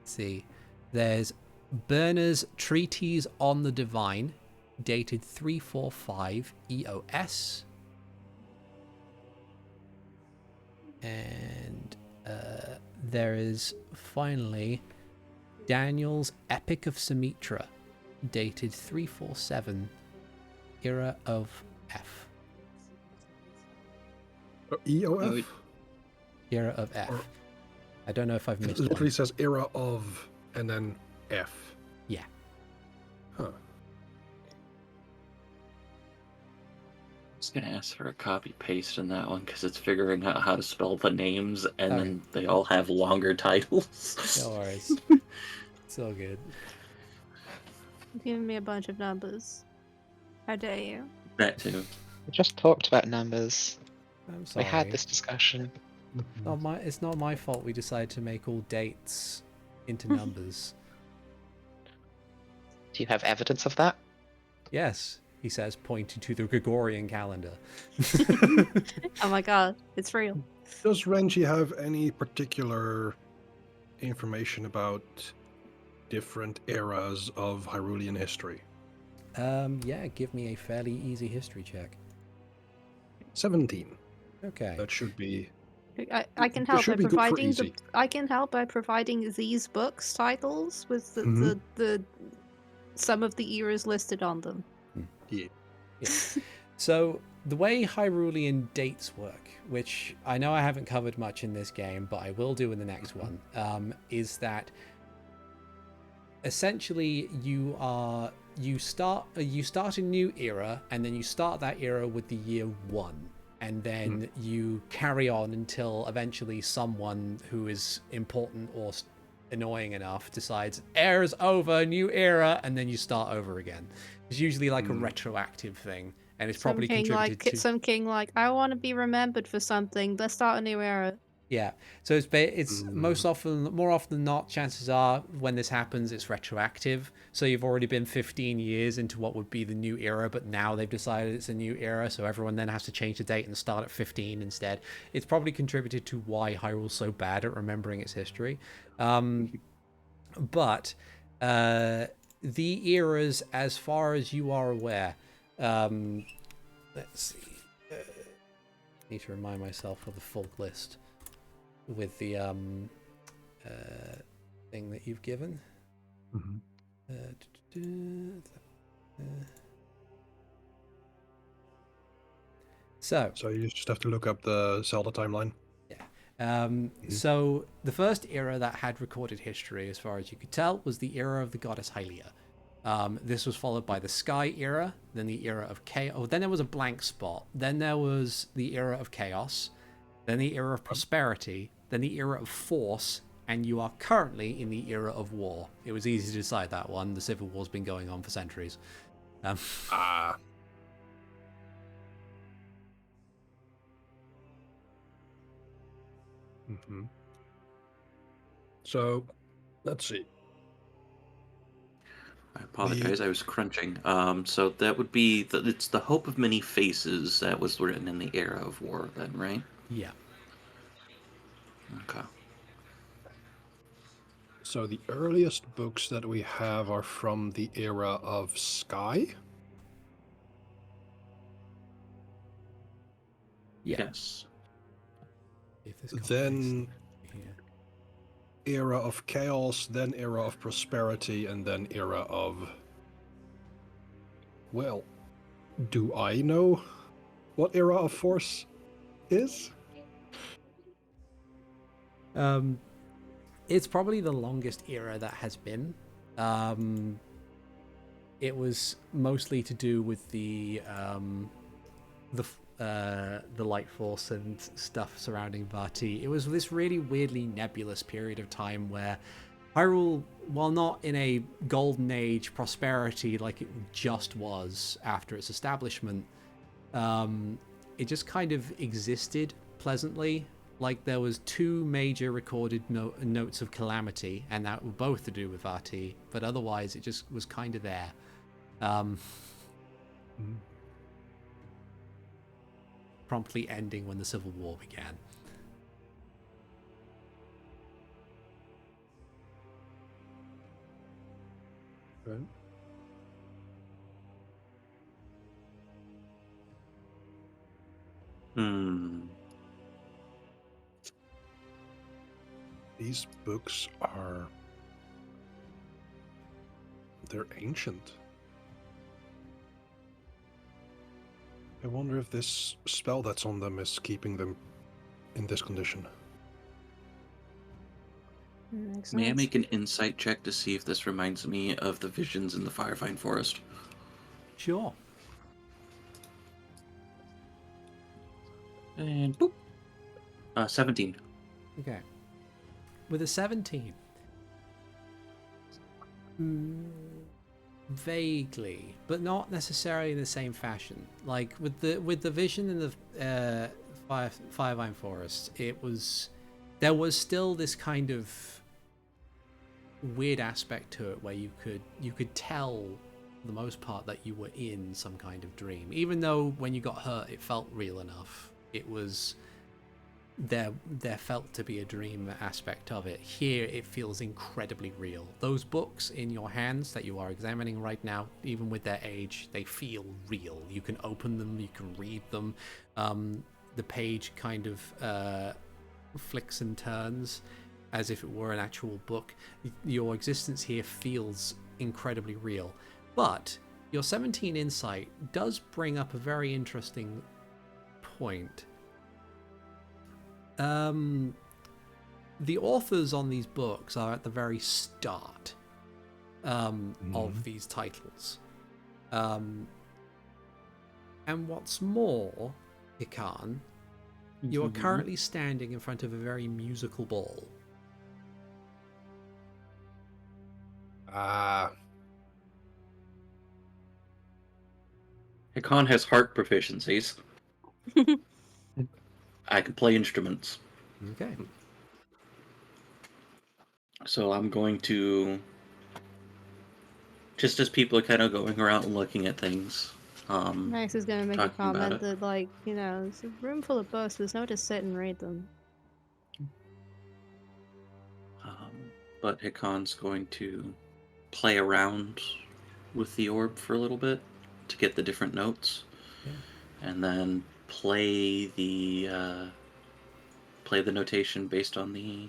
see. There's Berner's Treatise on the Divine, dated 345 EOS. And there is finally Daniel's Epic of Sumitra, dated 347 era of F. EOF? Era of F. Or- I don't know if I've It missed literally one. says era of and then F. Yeah. Huh. I was going to ask for a copy paste in that one because it's figuring out how to spell the names and Okay. then they all have longer titles. No worries. It's all good. Giving me a bunch of numbers. How dare you? That too. We just talked about numbers. I'm We sorry. had this discussion. It's not my fault we decided to make all dates into numbers. Do you have evidence of that? Yes, he says, pointing to the Gregorian calendar. Oh my god, it's real. Does Renji have any particular information about different eras of Hyrulean history? Yeah, give me a fairly easy history check. 17. Okay. That should be... I can help by should be good for providing easy. I can help by providing these books titles with the some of the eras listed on them. Yeah. So the way Hyrulean dates work, which I know I haven't covered much in this game, but I will do in the next one, is that essentially you start a new era, and then you start that era with the year 1, and then you carry on until eventually someone who is important or annoying enough decides era's over, new era, and then you start over again. It's usually like a retroactive thing, and it's probably contributed to some king like, I want to be remembered for something. Let's start a new era. Yeah, so it's more often than not, chances are when this happens, it's retroactive. So you've already been 15 years into what would be the new era, but now they've decided it's a new era, so everyone then has to change the date and start at 15 instead. It's probably contributed to why Hyrule's so bad at remembering its history. But the eras, as far as you are aware, let's see. Need to remind myself of the full list with the thing that you've given. So you just have to look up the Zelda timeline. So the first era that had recorded history, as far as you could tell, was the era of the goddess Hylia. This was followed by the Sky era, then the era of Chaos. Oh, then there was a blank spot. Then there was the era of Chaos, then the era of Prosperity, then the era of Force, and you are currently in the era of War. It was easy to decide that one. The Civil War's been going on for centuries. So, let's see. I apologize, I was crunching. So that would be it's the Hope of Many Faces that was written in the era of war, then, right? Yeah. Okay. So the earliest books that we have are from the era of Sky. Yes. If this Then here. era of Chaos, then era of Prosperity, and then era of... Well, do I know what era of Force is? It's probably the longest era that has been. It was mostly to do with the light force and stuff surrounding Vati. It was this really weirdly nebulous period of time where Hyrule, while not in a golden age prosperity like it just was after its establishment, it just kind of existed pleasantly. Like there was 2 major recorded notes of calamity, and that were both to do with Vati, but otherwise it just was kind of there. Promptly ending when the Civil War began. Right. These books are... they're ancient. I wonder if this spell that's on them is keeping them in this condition. May I make an insight check to see if this reminds me of the visions in the Firevine Forest? Sure. And boop. 17. Okay. With a 17. Vaguely, but not necessarily in the same fashion. Like with the vision in the Firevine Forest, there was still this kind of weird aspect to it where you could tell for the most part that you were in some kind of dream, even though when you got hurt it felt real enough. It was there felt to be a dream aspect of it. Here it feels incredibly real. Those books in your hands that you are examining right now, even with their age, they feel real. You can open them, you can read them. The page kind of flicks and turns as if it were an actual book. Your existence here feels incredibly real. But your 17 insight does bring up a very interesting point. The authors on these books are at the very start of these titles. And what's more, Hikan, you are currently standing in front of a very musical ball. Hikan has harp proficiencies. I can play instruments. Okay. So I'm going to, just as people are kind of going around and looking at things, Max is gonna make a talking about comment it. that, like, you know, it's a room full of books, there's no just sit and read them. But Hikan's going to play around with the orb for a little bit to get the different notes, and then play the notation based on the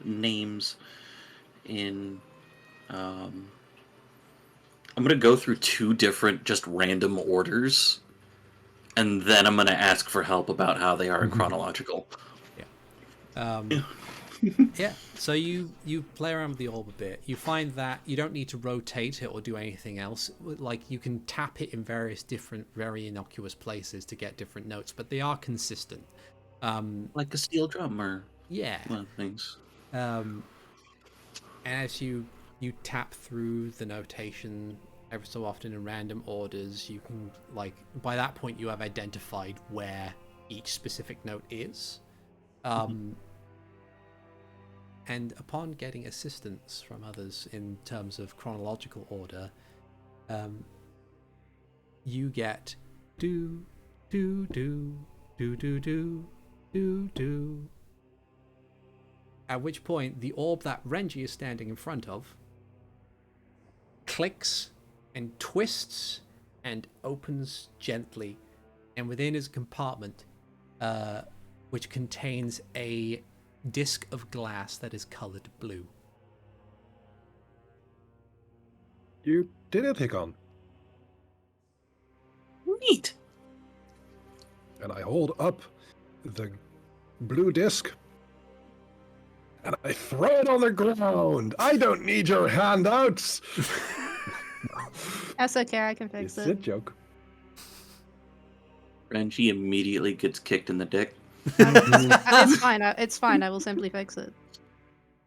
names in. I'm gonna go through 2 different just random orders, and then I'm gonna ask for help about how they are in chronological. Yeah, so you play around with the orb a bit. You find that you don't need to rotate it or do anything else. Like, you can tap it in various different, very innocuous places to get different notes, but they are consistent. Like a steel drum or one of things. And as you tap through the notation every so often in random orders, you can, like, by that point you have identified where each specific note is. And upon getting assistance from others in terms of chronological order, you get do, do, do, do, do, do, do, do, At which point, the orb that Renji is standing in front of clicks and twists and opens gently. And within is a compartment which contains a disc of glass that is colored blue. You did it, Hikan. Neat. And I hold up the blue disc and I throw it on the ground. I don't need your handouts. That's okay, I can fix It's it. a joke. Renji immediately gets kicked in the dick. It's fine. It's fine. I will simply fix it.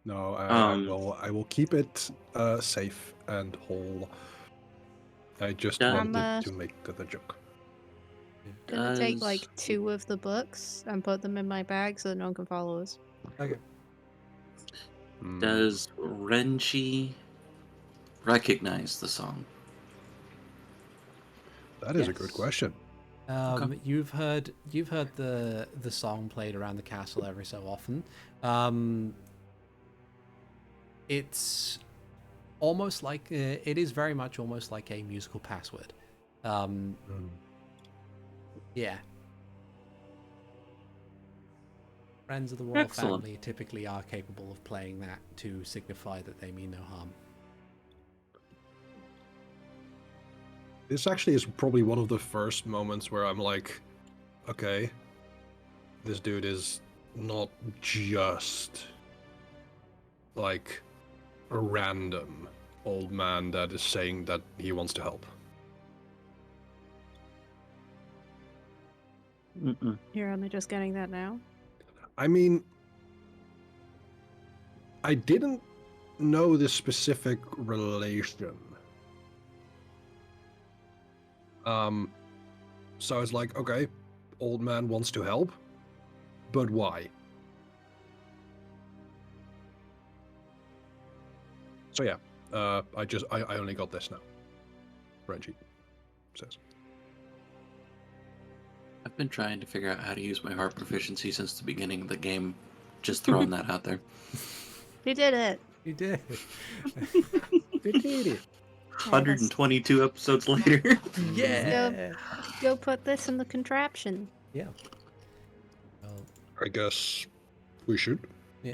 No, I will keep it safe and whole. I just wanted to make the joke. I'm gonna take like 2 of the books and put them in my bag so that no one can follow us. Okay. Does Renji recognize the song? That is a good question. Okay. You've heard the song played around the castle every so often. It's almost like it is very much almost like a musical password. Yeah. Friends of the royal family typically are capable of playing that to signify that they mean no harm. This actually is probably one of the first moments where I'm like, okay, this dude is not just like a random old man that is saying that he wants to help. You're only just getting that now? I mean, I didn't know the specific relation. So I was like, okay, old man wants to help, but why? So yeah, I only got this now. Renji says. I've been trying to figure out how to use my heart proficiency since the beginning of the game. Just throwing that out there. You did it. You did. You did it. 122 episodes later. Yeah. Go put this in the contraption. Yeah. Well, I guess we should. yeah.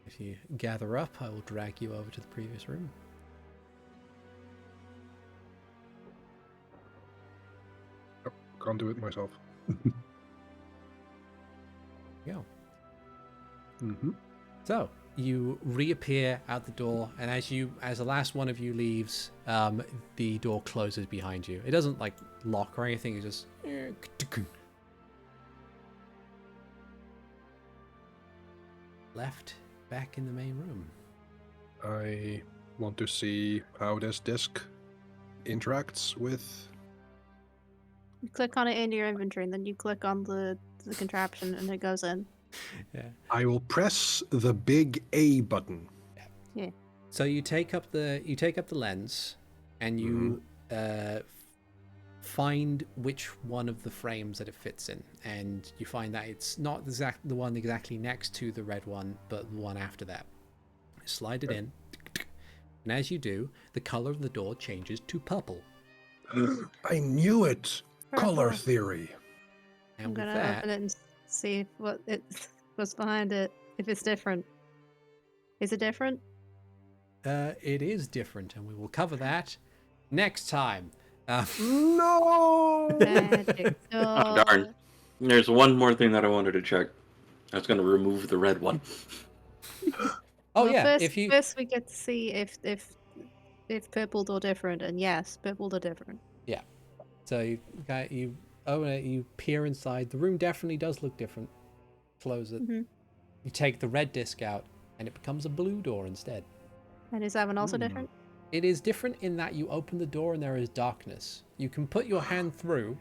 If you gather up, I will drag you over to the previous room. Can't do it myself. Go. Mm-hmm. So you reappear out the door, and as the last one of you leaves, the door closes behind you. It doesn't like lock or anything. It just left back in the main room. I want to see how this disc interacts with. You click on it in your inventory, and then you click on the contraption, and it goes in. Yeah. I will press the big A button. Yeah. So you take up the lens, and you find which one of the frames that it fits in, and you find that it's not the one exactly next to the red one, but the one after that. Slide it in, and as you do, the color of the door changes to purple. I knew it. Purple. Color theory. And I'm with gonna that, open it and see what's behind it. If it's different. Is it different? it is different, and we will cover that next time. No. Magic Oh, darn. door. There's one more thing that I wanted to check. I was going to remove the red one. Oh Well, yeah, first we get to see if purple door different, and yes, purple door different. Yeah. So you open it, you peer inside. The room definitely does look different. Close it. Mm-hmm. You take the red disc out, and it becomes a blue door instead. And is that one also different? It is different in that you open the door and there is darkness. You can put your hand through,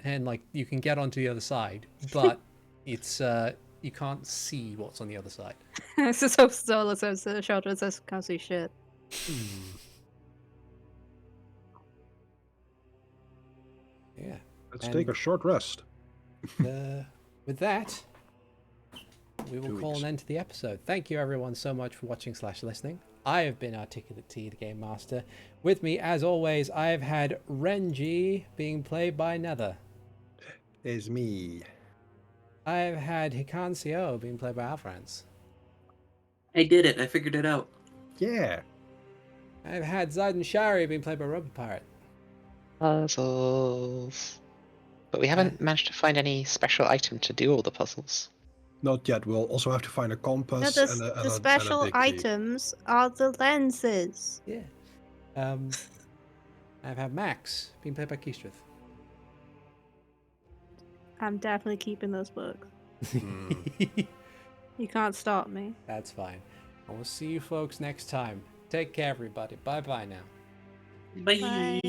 and like you can get onto the other side, but it's you can't see what's on the other side. It's just so Zola says the shoulder says can't see shit. Yeah. Let's take a short rest. With that, we will 2 call weeks. an end to the episode. Thank you everyone so much for watching / listening. I have been ArticulateT, the Game Master. With me, as always, I have had Renji, being played by Nether. Is me. I have had Hikan Sio, being played by Avrdal. I did it. I figured it out. Yeah. I've had Zayden Shari, being played by Rubber Pirate. Puzzles. But we haven't managed to find any special item to do all the puzzles. Not yet. We'll also have to find a No, compass the, and a, the and a special big key. items are the lenses. Yeah. I've had Max, being played by Keistrith. I'm definitely keeping those books. Hmm. You can't stop me. That's fine. And we'll see you folks next time. Take care, everybody. Bye-bye now. Bye. Bye.